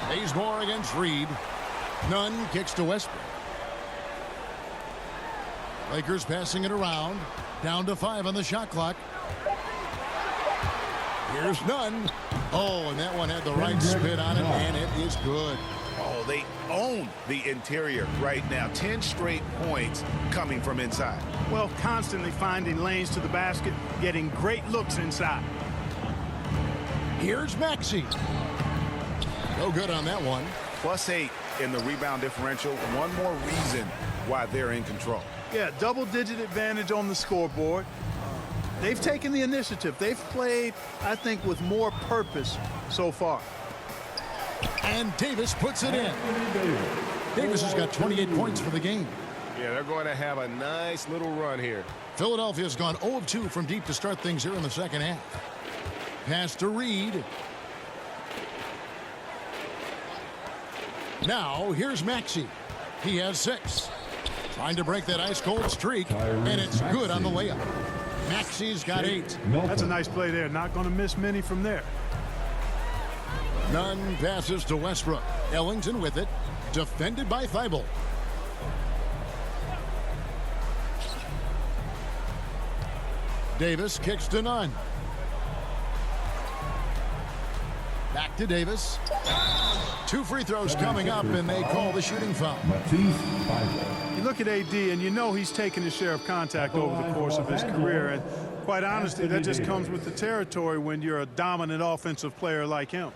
Speaker 2: Bazemore against Reed. Nunn kicks to Westbrook. Lakers passing it around. Down to 5 on the shot clock. Here's Nunn. Oh, and that one had the right spin on it, and it is good.
Speaker 4: Oh, they own the interior right now. 10 straight points coming from inside.
Speaker 5: Well, constantly finding lanes to the basket, getting great looks inside.
Speaker 2: Here's Maxey. No good on that one.
Speaker 4: +8 in the rebound differential. One more reason why they're in control.
Speaker 5: Yeah, double-digit advantage on the scoreboard. They've taken the initiative. They've played, I think, with more purpose so far.
Speaker 2: And Davis puts it in. Davis has got 28 points for the game.
Speaker 4: Yeah, they're going to have a nice little run here.
Speaker 2: Philadelphia's gone 0 of 2 from deep to start things here in the second half. Pass to Reed. Now, here's Maxey. He has 6. Trying to break that ice-cold streak, and it's good on the layup. Maxey's got 8.
Speaker 5: That's a nice play there. Not going to miss many from there.
Speaker 2: Nunn passes to Westbrook. Ellington with it. Defended by Thibault. Davis kicks to Nunn. Back to Davis. 2 free throws coming up, and they call the shooting foul.
Speaker 5: You look at AD, and you know he's taken his share of contact over the course of his career. And quite honestly, that just comes with the territory when you're a dominant offensive player like him.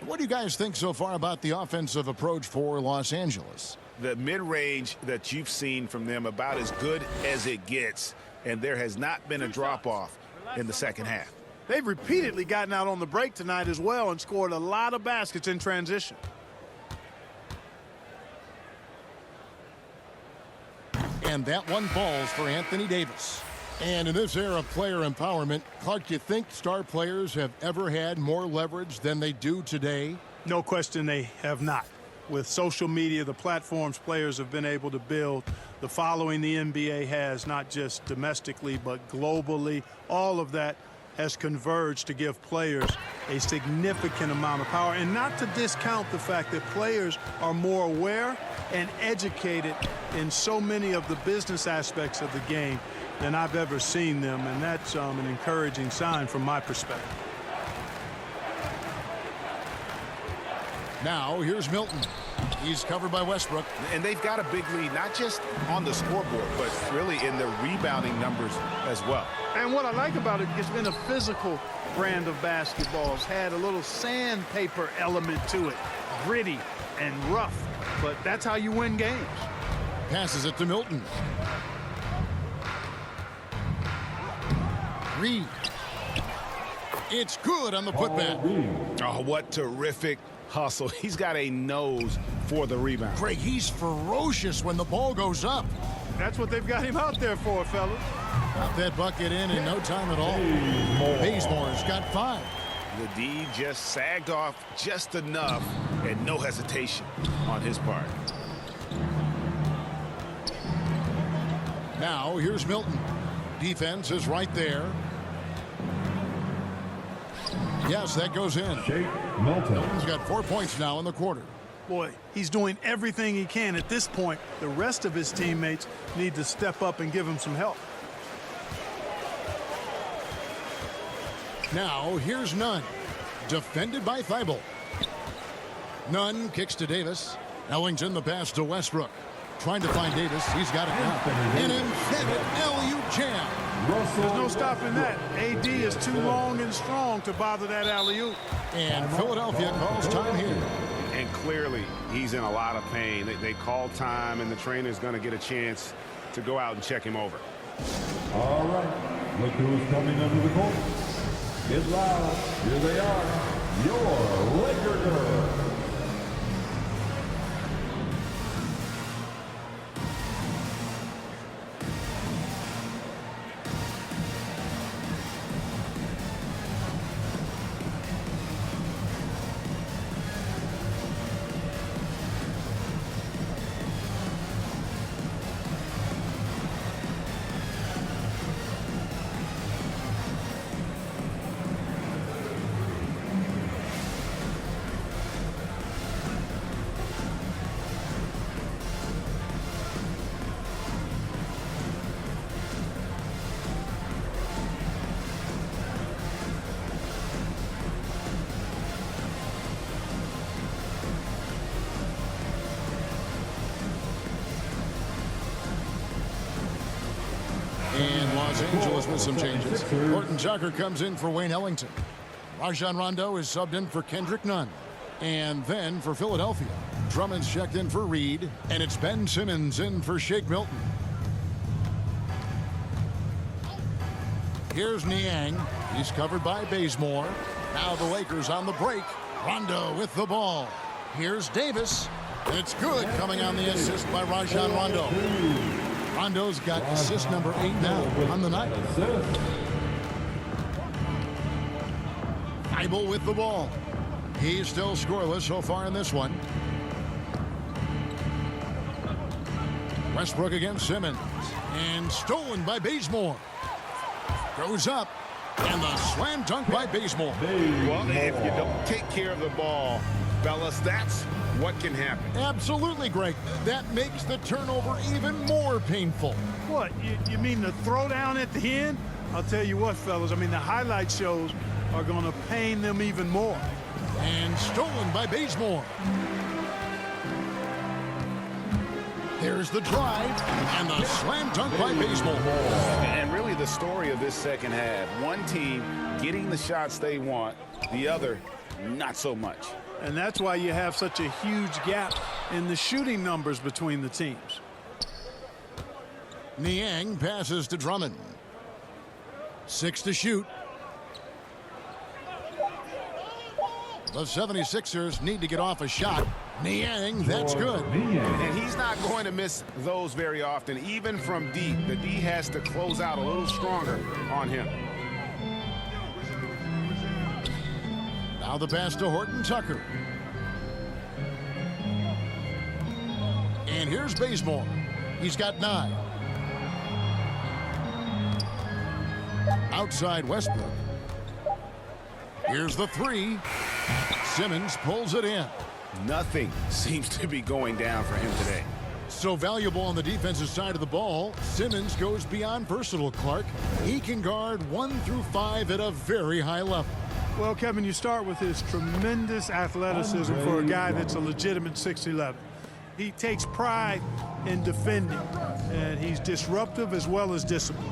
Speaker 2: What do you guys think so far about the offensive approach for Los Angeles?
Speaker 4: The mid-range that you've seen from them about as good as it gets, and there has not been a drop-off in the second half.
Speaker 5: They've repeatedly gotten out on the break tonight as well and scored a lot of baskets in transition.
Speaker 2: And that one falls for Anthony Davis. And in this era of player empowerment, Clark, do you think star players have ever had more leverage than they do today?
Speaker 5: No question they have not. With social media, the platforms players have been able to build, the following the NBA has, not just domestically but globally, all of that has converged to give players a significant amount of power. And not to discount the fact that players are more aware and educated in so many of the business aspects of the game than I've ever seen them, and that's an encouraging sign from my perspective.
Speaker 2: Now, here's Milton. He's covered by Westbrook.
Speaker 4: And they've got a big lead, not just on the scoreboard, but really in the rebounding numbers as well.
Speaker 5: And what I like about it, it's been a physical brand of basketball. It's had a little sandpaper element to it, gritty and rough, but that's how you win games.
Speaker 2: Passes it to Milton. Reed. It's good on the putback.
Speaker 4: Oh, what terrific hustle. He's got a nose for the rebound.
Speaker 2: Greg, he's ferocious when the ball goes up.
Speaker 5: That's what they've got him out there for, fellas.
Speaker 2: Got that bucket in no time at all. Bazemore's got 5.
Speaker 4: The D just sagged off just enough and no hesitation on his part.
Speaker 2: Now here's Milton. Defense is right there. Yes, that goes in. Milton's got 4 points now in the quarter.
Speaker 5: Boy, he's doing everything he can at this point. The rest of his teammates need to step up and give him some help.
Speaker 2: Now here's Nunn. Defended by Thibault. Nunn kicks to Davis. Ellington the pass to Westbrook. Trying to find Davis. He's got it now. An embedded LU jam.
Speaker 5: There's no stopping that. AD is too long and strong to bother that alley-oop.
Speaker 2: And Philadelphia calls time here.
Speaker 4: And clearly, he's in a lot of pain. They call time, and the trainer's going to get a chance to go out and check him over.
Speaker 8: All right. Look who's coming under the court. Get loud. Here they are. Your Laker girls.
Speaker 2: And Los Angeles with some changes. Horton Tucker comes in for Wayne Ellington. Rajon Rondo is subbed in for Kendrick Nunn. And then for Philadelphia, Drummond's checked in for Reed. And it's Ben Simmons in for Shake Milton. Here's Niang. He's covered by Bazemore. Now the Lakers on the break. Rondo with the ball. Here's Davis. And it's good, coming on the assist by Rajon Rondo. Rondo's got assist number 8 now on the night. Thibault with the ball. He's still scoreless so far in this one. Westbrook against Simmons. And stolen by Bazemore. Goes up. And the slam dunk by Bazemore.
Speaker 4: Well, if you don't take care of the ball, fellas, that's what can happen.
Speaker 2: Absolutely, Greg. That makes the turnover even more painful.
Speaker 5: What, you mean the throwdown at the end? I'll tell you what, fellas, I mean, the highlight shows are going to pain them even more.
Speaker 2: And stolen by Bazemore. There's the drive and the slam dunk by Bazemore.
Speaker 4: And really the story of this second half, one team getting the shots they want, the other not so much.
Speaker 5: And that's why you have such a huge gap in the shooting numbers between the teams.
Speaker 2: Niang passes to Drummond. 6 to shoot. The 76ers need to get off a shot. Niang, that's good.
Speaker 4: And he's not going to miss those very often, even from deep. The D has to close out a little stronger on him.
Speaker 2: Now the pass to Horton Tucker. And here's Bazemore. He's got 9. Outside Westbrook. Here's the 3. Simmons pulls it in.
Speaker 4: Nothing seems to be going down for him today.
Speaker 2: So valuable on the defensive side of the ball, Simmons goes beyond personal, Clark. He can guard 1 through 5 at a very high level.
Speaker 5: Well, Kevin, you start with his tremendous athleticism for a guy that's a legitimate 6'11". He takes pride in defending, and he's disruptive as well as disciplined.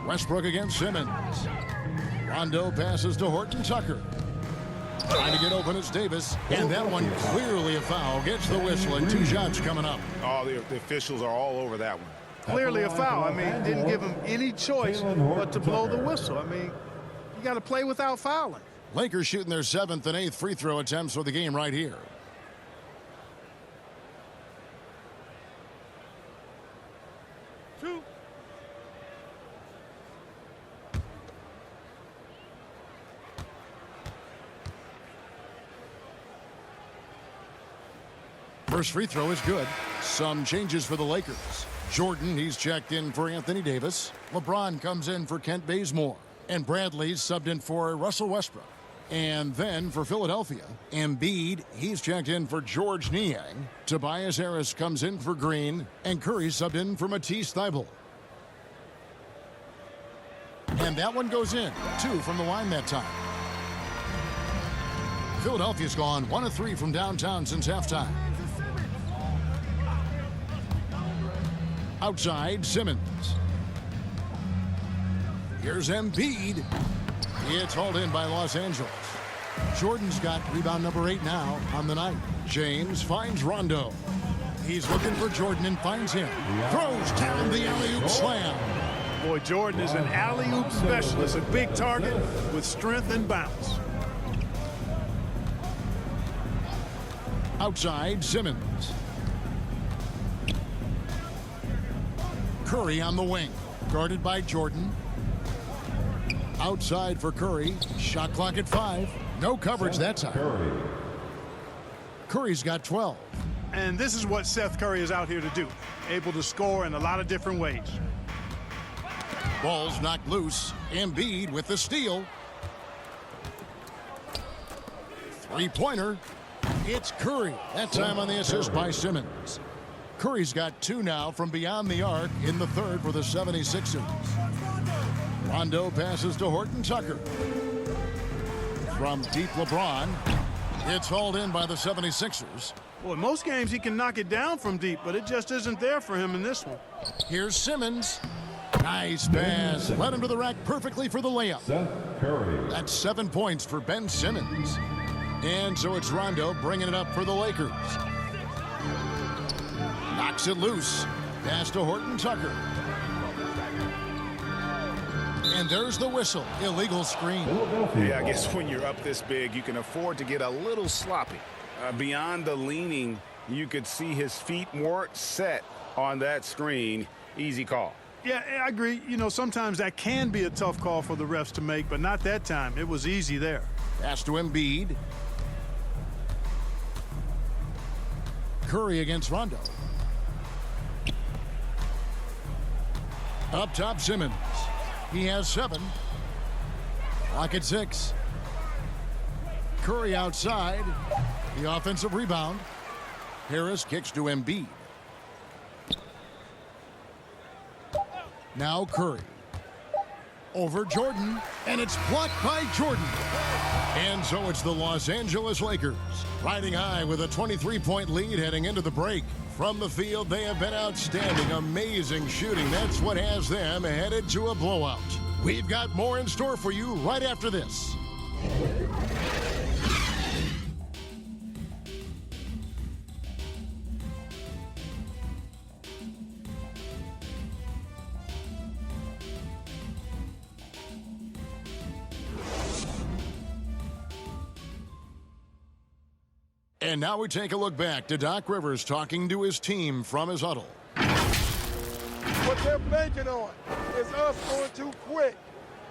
Speaker 2: Westbrook against Simmons. Rondo passes to Horton Tucker. Trying to get open is Davis, and that one clearly a foul. Gets the whistle, and 2 shots coming up.
Speaker 4: Oh, the officials are all over that one.
Speaker 5: Clearly a foul. I mean, didn't give him any choice but to blow the whistle. I mean, you got to play without fouling.
Speaker 2: Lakers shooting their 7th and 8th free throw attempts for the game right here. First free throw is good. Some changes for the Lakers. Jordan, he's checked in for Anthony Davis. LeBron comes in for Kent Bazemore. And Bradley's subbed in for Russell Westbrook. And then for Philadelphia, Embiid, he's checked in for George Niang. Tobias Harris comes in for Green. And Curry subbed in for Matisse Thybulle. And that one goes in. 2 from the line that time. Philadelphia's gone 1 of 3 from downtown since halftime. Outside, Simmons. Here's Embiid. It's hauled in by Los Angeles. Jordan's got rebound number 8 now on the night. James finds Rondo. He's looking for Jordan and finds him. Throws down the alley-oop slam.
Speaker 5: Boy, Jordan is an alley-oop specialist, a big target with strength and bounce.
Speaker 2: Outside, Simmons. Curry on the wing, guarded by Jordan. Outside for Curry. Shot clock at 5. No coverage that time. Curry's got 12.
Speaker 5: And this is what Seth Curry is out here to do. Able to score in a lot of different ways.
Speaker 2: Ball's knocked loose. Embiid with the steal. Three-pointer. It's Curry. That time on the assist by Simmons. Curry's got 2 now from beyond the arc in the 3rd for the 76ers. Rondo passes to Horton Tucker. From deep LeBron. It's hauled in by the 76ers.
Speaker 5: Well, in most games he can knock it down from deep, but it just isn't there for him in this one.
Speaker 2: Here's Simmons. Nice pass. Led him to the rack perfectly for the layup. That's 7 points for Ben Simmons. And so it's Rondo bringing it up for the Lakers. Knocks it loose. Pass to Horton Tucker. And there's the whistle. Illegal screen.
Speaker 4: Yeah, I guess when you're up this big, you can afford to get a little sloppy. Beyond the leaning, you could see his feet weren't set on that screen. Easy call.
Speaker 5: Yeah, I agree. You know, sometimes that can be a tough call for the refs to make, but not that time. It was easy there.
Speaker 2: Pass to Embiid. Curry against Rondo. Up top, Simmons. He has 7. Clock at 6. Curry outside. The offensive rebound. Harris kicks to Embiid. Now Curry. Over Jordan. And it's blocked by Jordan. And so it's the Los Angeles Lakers riding high with a 23-point lead heading into the break. From the field, they have been outstanding. Amazing shooting. That's what has them headed to a blowout. We've got more in store for you right after this. And now we take a look back to Doc Rivers talking to his team from his huddle.
Speaker 7: What they're banking on is us going too quick,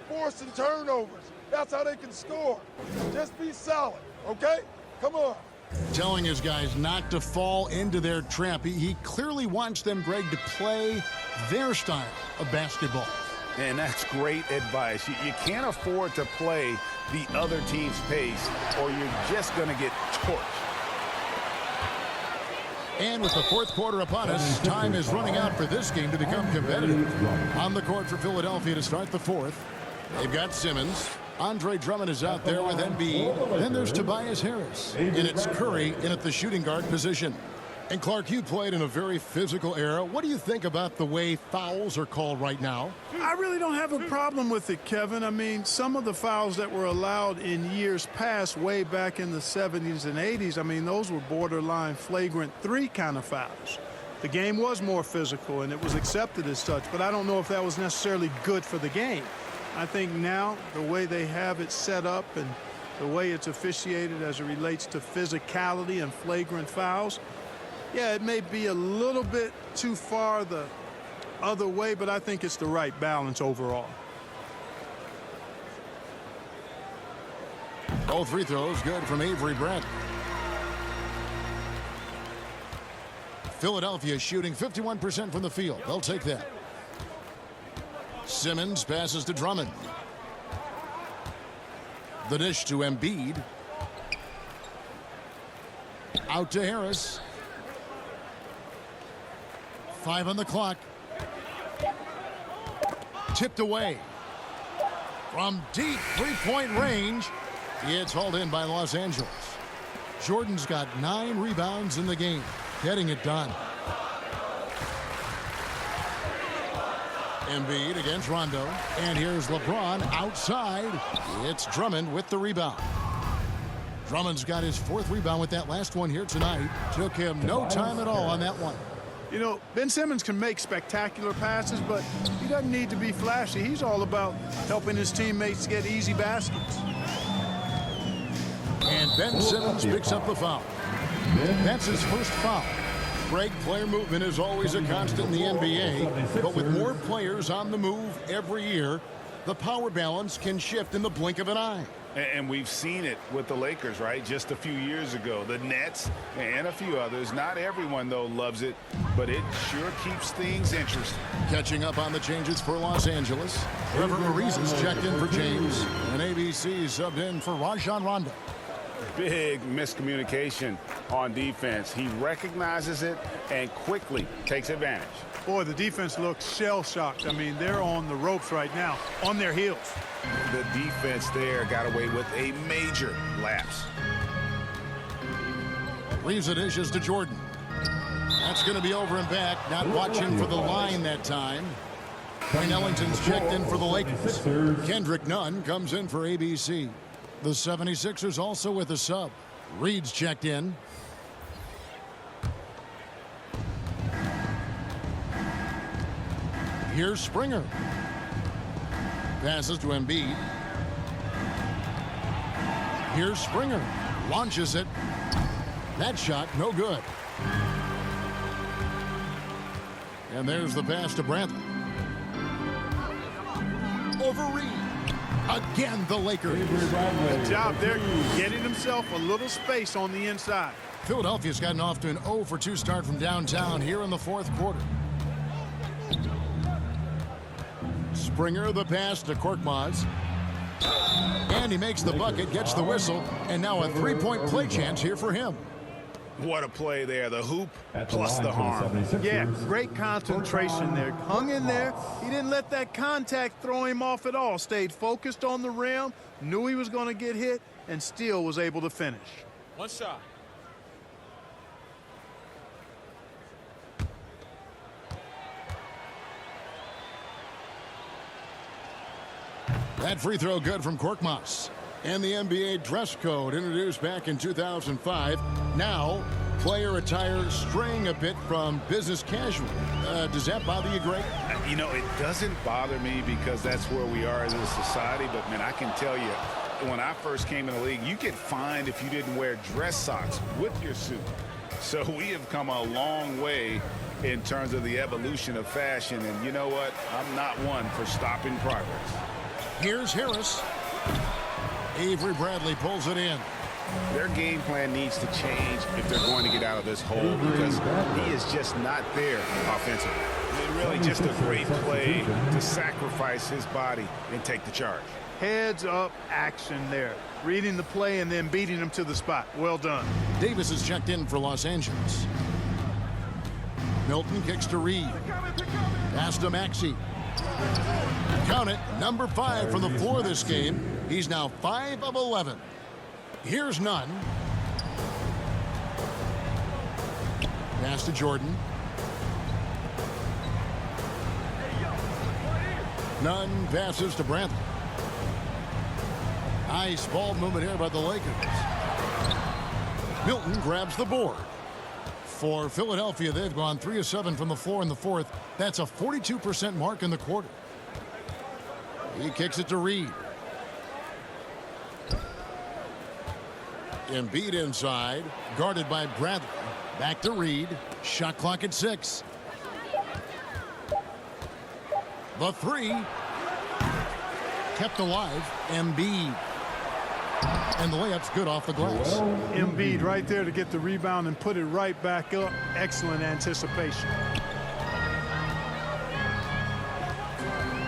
Speaker 7: forcing turnovers. That's how they can score. Just be solid, okay? Come on.
Speaker 2: Telling his guys not to fall into their trap. He clearly wants them, Greg, to play their style of basketball.
Speaker 4: And that's great advice. You can't afford to play the other team's pace, or you're just going to get torched.
Speaker 2: And with the 4th quarter upon us, time is running out for this game to become competitive. On the court for Philadelphia to start the 4th, they've got Simmons. Andre Drummond is out there with Embiid. Then there's Tobias Harris. And it's Curry in at the shooting guard position. And Clark, you played in a very physical era. What do you think about the way fouls are called right now?
Speaker 5: I really don't have a problem with it, Kevin. I mean, some of the fouls that were allowed in years past, way back in the 70s and 80s, I mean, those were borderline flagrant 3 kind of fouls. The game was more physical, and it was accepted as such, but I don't know if that was necessarily good for the game. I think now the way they have it set up and the way it's officiated as it relates to physicality and flagrant fouls, yeah, it may be a little bit too far the other way, but I think it's the right balance overall.
Speaker 2: All free throws good from Avery Bradley. Philadelphia shooting 51% from the field. They'll take that. Simmons passes to Drummond. The dish to Embiid. Out to Harris. 5 on the clock. Tipped away. From deep three-point range. It's hauled in by Los Angeles. Jordan's got 9 rebounds in the game. Getting it done. Embiid against Rondo. And here's LeBron outside. It's Drummond with the rebound. Drummond's got his 4th rebound with that last one here tonight. Took him no time at all on that one.
Speaker 5: You know, Ben Simmons can make spectacular passes, but he doesn't need to be flashy. He's all about helping his teammates get easy baskets.
Speaker 2: And Ben Simmons picks up the foul. That's his first foul. Greg, player movement is always a constant in the NBA, but with more players on the move every year, the power balance can shift in the blink of an eye.
Speaker 4: And we've seen it with the Lakers, right? Just a few years ago. The Nets and a few others. Not everyone, though, loves it, but it sure keeps things interesting.
Speaker 2: Catching up on the changes for Los Angeles. Trevor Ariza's checked in for James, and ABC subbed in for Rajon Rondo.
Speaker 4: Big miscommunication on defense. He recognizes it and quickly takes advantage.
Speaker 5: Boy, the defense looks shell-shocked. I mean, they're on the ropes right now, on their heels.
Speaker 4: The defense there got away with a major lapse.
Speaker 2: Ariza dishes to Jordan. That's going to be over and back. Not watching for the line that time. Wayne Ellington's checked in for the Lakers. Kendrick Nunn comes in for ABC. The 76ers also with a sub. Reed's checked in. Here's Springer. Passes to Embiid. Here's Springer. Launches it. That shot, no good. And there's the pass to Bradley. Over Reed. Again, the Lakers.
Speaker 5: Good job there, getting himself a little space on the inside.
Speaker 2: Philadelphia's gotten off to an 0-for-2 start from downtown here in the 4th quarter. Springer, the pass to Korkmaz. And he makes the bucket, gets the whistle, and now a 3-point play chance here for him.
Speaker 4: What a play there. The hoop plus the harm.
Speaker 5: Yeah, great concentration there. Hung in there. He didn't let that contact throw him off at all. Stayed focused on the rim, knew he was going to get hit, and still was able to finish.
Speaker 9: One shot.
Speaker 2: That free throw good from Korkmaz. And the NBA dress code introduced back in 2005. Now, player attire straying a bit from business casual. Does that bother you, Greg?
Speaker 4: You know, it doesn't bother me because that's where we are as a society. But, man, I can tell you, when I first came in the league, you get fined if you didn't wear dress socks with your suit. So we have come a long way in terms of the evolution of fashion. And you know what? I'm not one for stopping progress.
Speaker 2: Here's Harris. Avery Bradley pulls it in.
Speaker 4: Their game plan needs to change if they're going to get out of this hole because he is just not there offensively. Really just a great play to sacrifice his body and take the charge.
Speaker 5: Heads up action there. Reading the play and then beating him to the spot. Well done.
Speaker 2: Davis is checked in for Los Angeles. Milton kicks to Reed. Pass to Maxey. Count it, number 5 from the floor this game. He's now 5 of 11. Here's Nunn. Pass to Jordan. Nunn passes to Bradley. Nice ball movement here by the Lakers. Milton grabs the board. For Philadelphia, they've gone 3 of 7 from the floor in the fourth. That's a 42% mark in the quarter. He kicks it to Reed. Embiid inside, guarded by Bradley. Back to Reed. Shot clock at 6. The three. Kept alive. Embiid. And the layup's good off the glass.
Speaker 5: Embiid right there to get the rebound and put it right back up. Excellent anticipation.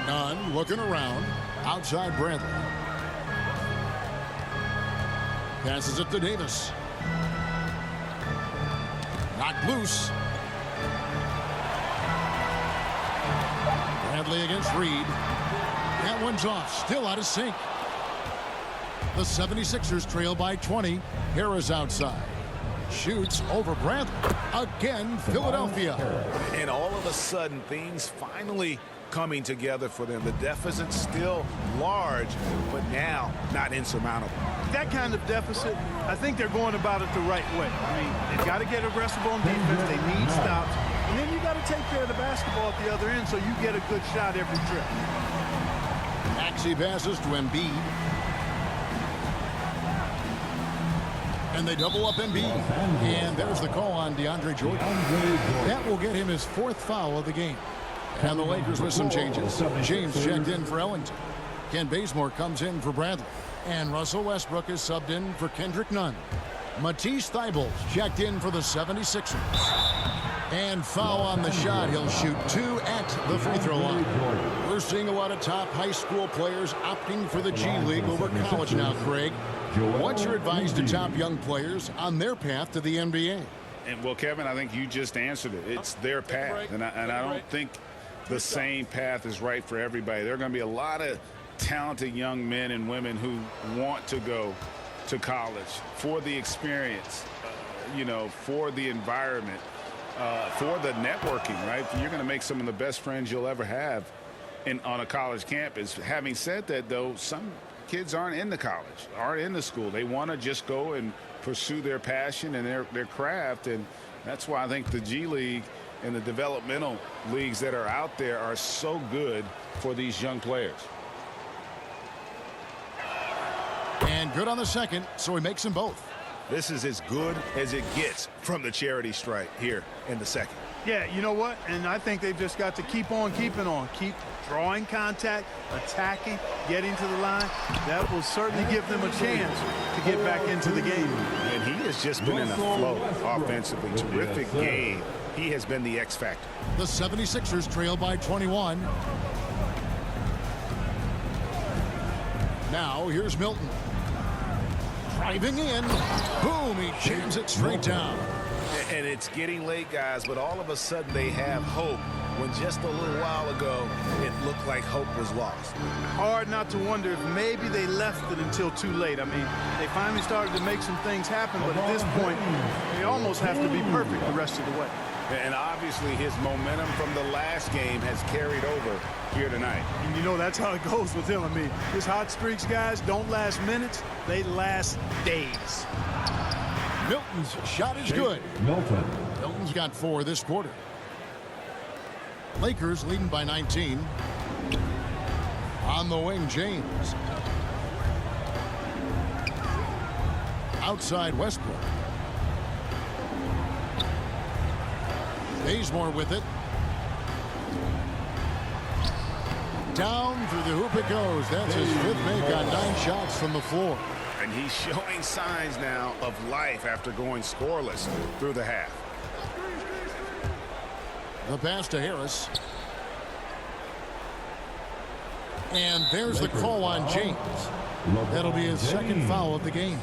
Speaker 2: Nunn looking around. Outside Bradley. Passes it to Davis. Knocked loose. Bradley against Reed. That one's off. Still out of sync. The 76ers trail by 20. Harris outside. Shoots over Bradley. Again, Philadelphia.
Speaker 4: And all of a sudden, things finally coming together for them. The deficit's still large, but now not insurmountable.
Speaker 5: That kind of deficit, I think they're going about it the right way. I mean, they've got to get aggressive on defense. They need stops. And then you got to take care of the basketball at the other end so you get a good shot every trip.
Speaker 2: Maxey passes to Embiid. And they double up Embiid. And there's the call on DeAndre Jordan. That will get him his 4th foul of the game. And the Lakers with some changes. James checked in for Ellington. Ken Bazemore comes in for Bradley. And Russell Westbrook is subbed in for Kendrick Nunn. Matisse Thybulle checked in for the 76ers. And foul on the shot. He'll shoot 2 at the free throw line. We're seeing a lot of top high school players opting for the G League over college now, Craig. What's your advice to top young players on their path to the NBA?
Speaker 4: And well, Kevin, I think you just answered it. It's their path. And I don't think the same path is right for everybody. There are going to be a lot of talented young men and women who want to go to college for the experience, for the environment, for the networking, right? You're going to make some of the best friends you'll ever have on a college campus. Having said that, though, some kids aren't in the college, aren't in the school. They want to just go and pursue their passion and their craft, and that's why I think the G League and the developmental leagues that are out there are so good for these young players.
Speaker 2: And good on the second, so he makes them both.
Speaker 4: This is as good as it gets from the charity stripe here in the second.
Speaker 5: Yeah, you know what? And I think they've just got to keep on keeping on. Keep drawing contact, attacking, getting to the line. That will certainly give them a chance to get back into the game.
Speaker 4: And he has just been in a flow offensively. Terrific game. He has been the X factor.
Speaker 2: The 76ers trail by 21. Now here's Milton. Driving in. Boom, he jams it straight down.
Speaker 4: And it's getting late, guys, but all of a sudden they have hope when just a little while ago it looked like hope was lost.
Speaker 5: Hard not to wonder if maybe they left it until too late. I mean, they finally started to make some things happen, but at this point, they almost have to be perfect the rest of the way.
Speaker 4: And obviously his momentum from the last game has carried over here tonight.
Speaker 5: And you know that's how it goes with him. I mean, his hot streaks, guys, don't last minutes. They last days.
Speaker 2: Milton's shot is good. Milton's got 4 this quarter. Lakers leading by 19. On the wing, James. Outside Westbrook. Bazemore with it. Down through the hoop it goes. That's his 5th make on 9 shots from the floor.
Speaker 4: And he's showing signs now of life after going scoreless through the half.
Speaker 2: The pass to Harris. And there's the call on James. That'll be his 2nd foul of the game.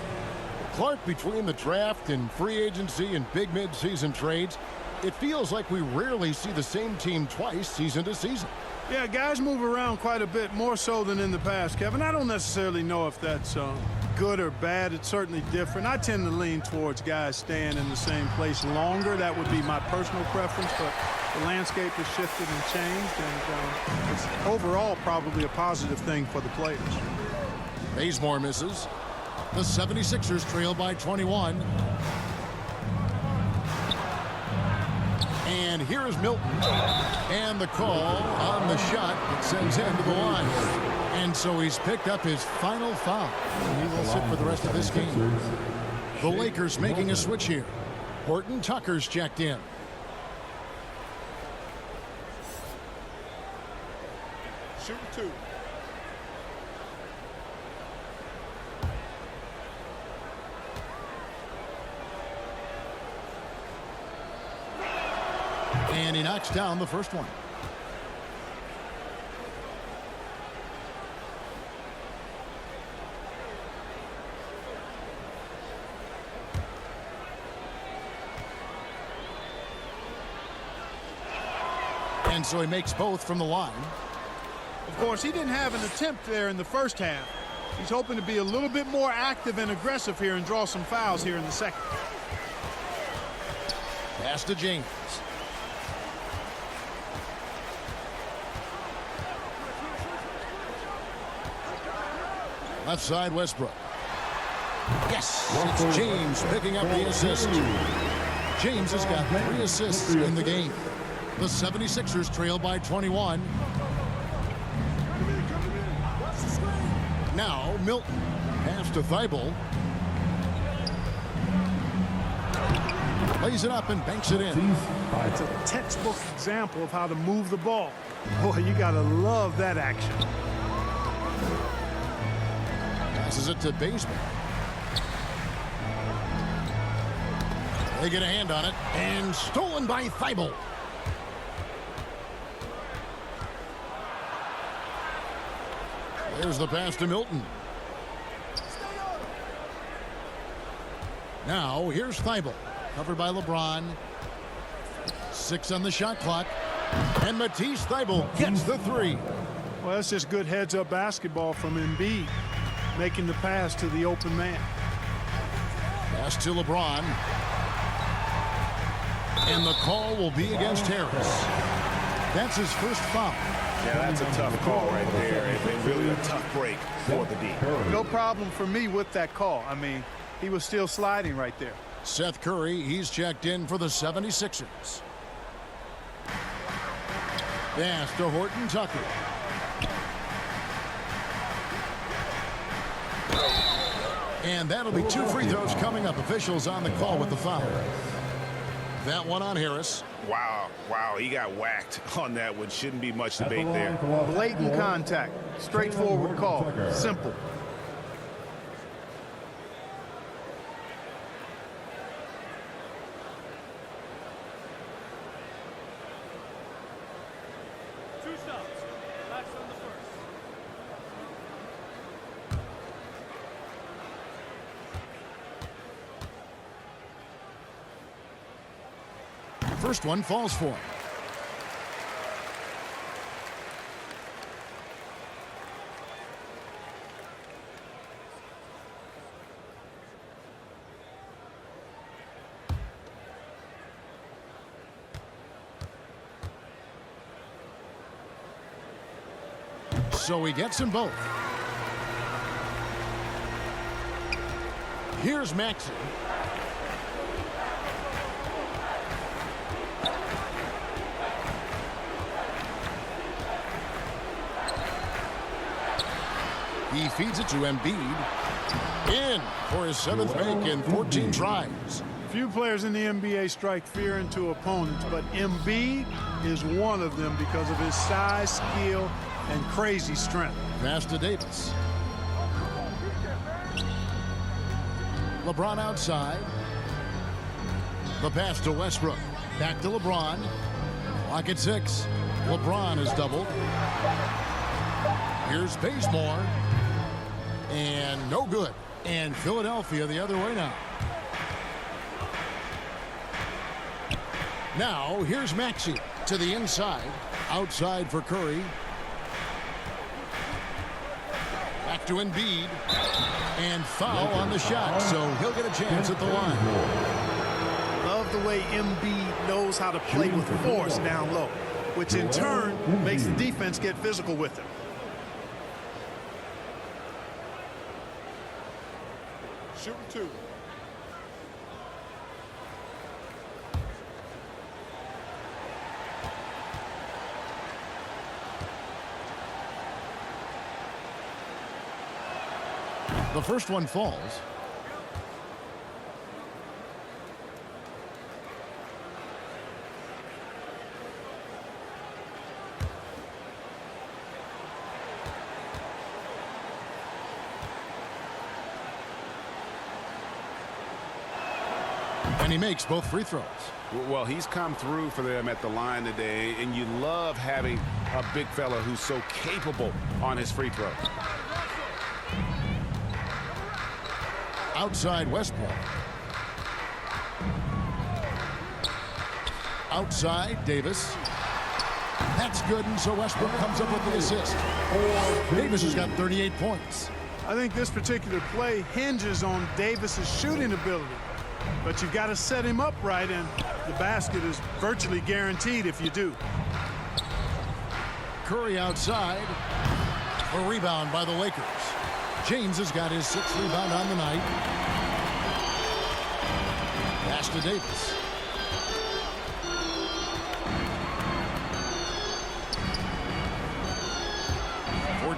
Speaker 2: Clark, between the draft and free agency and big mid-season trades, It feels like we rarely see the same team twice season to season.
Speaker 5: Yeah, guys move around quite a bit, more so than in the past, Kevin. I don't necessarily know if that's good or bad. It's certainly different. I tend to lean towards guys staying in the same place longer. That would be my personal preference, but the landscape has shifted and changed, and it's overall probably a positive thing for the players.
Speaker 2: Bazemore misses. The 76ers trail by 21. And here is Milton. And the call on the shot that sends him to the line. And so he's picked up his final foul. And he will sit for the rest of this game. The Lakers making a switch here. Horton Tucker's checked in.
Speaker 9: Shoot 2.
Speaker 2: And he knocks down the first one. And so he makes both from the line.
Speaker 5: Of course, he didn't have an attempt there in the first half. He's hoping to be a little bit more active and aggressive here and draw some fouls here in the second.
Speaker 2: Pass to James. Left side, Westbrook. Yes, it's James picking up the assist. James has got 3 assists in the game. The 76ers trail by 21. Now Milton. Pass to Thibault. Lays it up and banks it in.
Speaker 5: It's a textbook example of how to move the ball. Boy, you got to love that action.
Speaker 2: Passes it to Bazemore. They get a hand on it, and stolen by Thibault. There's the pass to Milton. Now, here's Thibault, covered by LeBron. 6 on the shot clock, and Matisse Thybulle gets the 3.
Speaker 5: Well, that's just good heads-up basketball from Embiid, making the pass to the open man.
Speaker 2: Pass to LeBron. And the call will be against Harris. That's his first foul.
Speaker 4: Yeah, that's a tough call right there, and really a tough break for the D.
Speaker 5: No problem for me with that call. I mean, he was still sliding right there.
Speaker 2: Seth Curry, he's checked in for the 76ers. Pass to Horton Tucker. And that'll be 2 free throws coming up. Officials on the call with the foul. That one on Harris.
Speaker 4: Wow, he got whacked on that one. Shouldn't be much debate there.
Speaker 5: Blatant contact. Straightforward call. Simple.
Speaker 2: First one falls for him. So he gets them both. Here's Maxey. He feeds it to Embiid. In for his 7th make in 14 tries.
Speaker 5: Few players in the NBA strike fear into opponents, but Embiid is one of them because of his size, skill, and crazy strength.
Speaker 2: Pass to Davis. LeBron outside. The pass to Westbrook. Back to LeBron. Clock at 6. LeBron is doubled. Here's Bazemore. And no good. And Philadelphia the other way now. Now, here's Maxey to the inside. Outside for Curry. Back to Embiid. And foul on the shot, so he'll get a chance at the line.
Speaker 5: Love the way Embiid knows how to play with force down low, which in turn makes the defense get physical with him.
Speaker 9: Shooting 2.
Speaker 2: The first one falls. And he makes both free throws.
Speaker 4: Well, he's come through for them at the line today, and you love having a big fella who's so capable on his free throw.
Speaker 2: Outside Westbrook. Outside Davis. That's good, and so Westbrook comes up with the assist. Davis has got 38 points.
Speaker 5: I think this particular play hinges on Davis's shooting ability. But you've got to set him up right, and the basket is virtually guaranteed if you do.
Speaker 2: Curry outside. A rebound by the Lakers. James has got his 6th rebound on the night. Pass to Davis.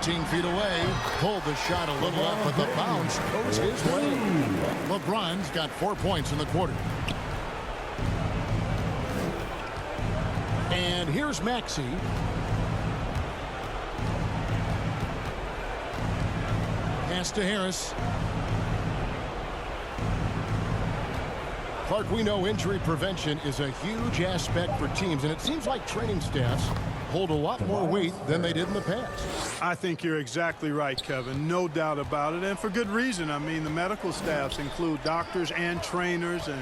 Speaker 2: Feet away, pulled the shot a little up, but the bounce goes his way. LeBron's got 4 points in the quarter. And here's Maxey. Pass to Harris. Clark, we know injury prevention is a huge aspect for teams, and it seems like training staffs hold a lot more weight than they did in the past.
Speaker 5: I think you're exactly right, Kevin. No doubt about it, and for good reason. I mean, the medical staffs include doctors and trainers and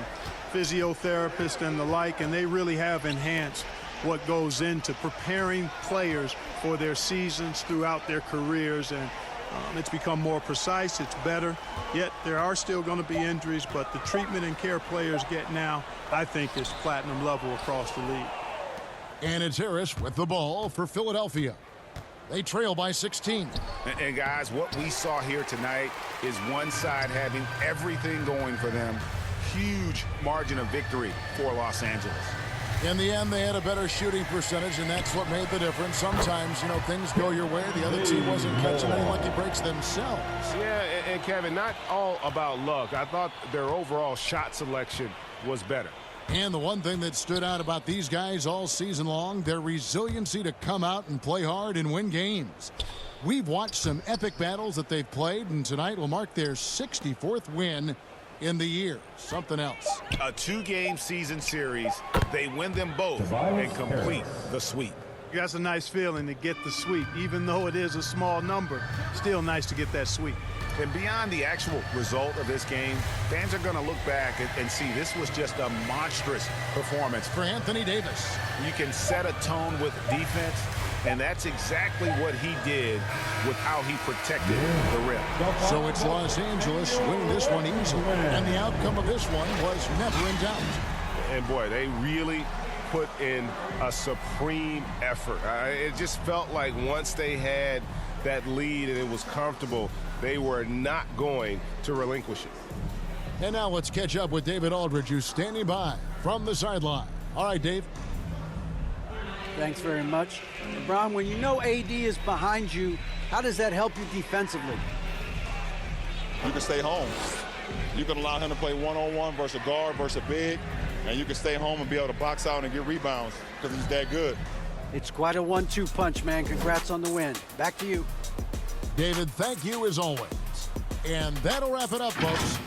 Speaker 5: physiotherapists and the like, and they really have enhanced what goes into preparing players for their seasons throughout their careers, and it's become more precise, it's better. Yet there are still going to be injuries, but the treatment and care players get now, I think, is platinum level across the league.
Speaker 2: And it's Harris with the ball for Philadelphia. They trail by 16.
Speaker 4: And guys, what we saw here tonight is one side having everything going for them. Huge margin of victory for Los Angeles.
Speaker 2: In the end, they had a better shooting percentage, and that's what made the difference. Sometimes, you know, things go your way. The other team wasn't catching any lucky breaks themselves.
Speaker 4: Yeah, and Kevin, not all about luck. I thought their overall shot selection was better.
Speaker 2: And the one thing that stood out about these guys all season long, their resiliency to come out and play hard and win games. We've watched some epic battles that they've played, and tonight will mark their 64th win in the year. Something else.
Speaker 4: A 2-game season series. They win them both and complete the sweep.
Speaker 5: That's a nice feeling to get the sweep. Even though it is a small number, still nice to get that sweep.
Speaker 4: And beyond the actual result of this game, fans are going to look back and see this was just a monstrous performance
Speaker 2: for Anthony Davis.
Speaker 4: You can set a tone with defense, and that's exactly what he did with how he protected the rim.
Speaker 2: So it's Los Angeles winning this one easily, and the outcome of this one was never in doubt.
Speaker 4: And boy, they really put in a supreme effort. It just felt like once they had that lead and it was comfortable, they were not going to relinquish it.
Speaker 2: And now let's catch up with David Aldridge, who's standing by from the sideline. All right, Dave.
Speaker 3: Thanks very much. LeBron, when you know AD is behind you, how does that help you defensively?
Speaker 9: You can stay home. You can allow him to play one-on-one versus a guard versus a big, and you can stay home and be able to box out and get rebounds because he's that good.
Speaker 3: It's quite a 1-2 punch, man. Congrats on the win. Back to you.
Speaker 2: David, thank you as always. And that'll wrap it up, folks.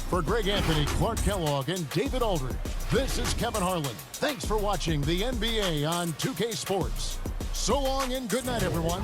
Speaker 2: For Greg Anthony, Clark Kellogg, and David Aldridge, this is Kevin Harlan. Thanks for watching the NBA on 2K Sports. So long and good night, everyone.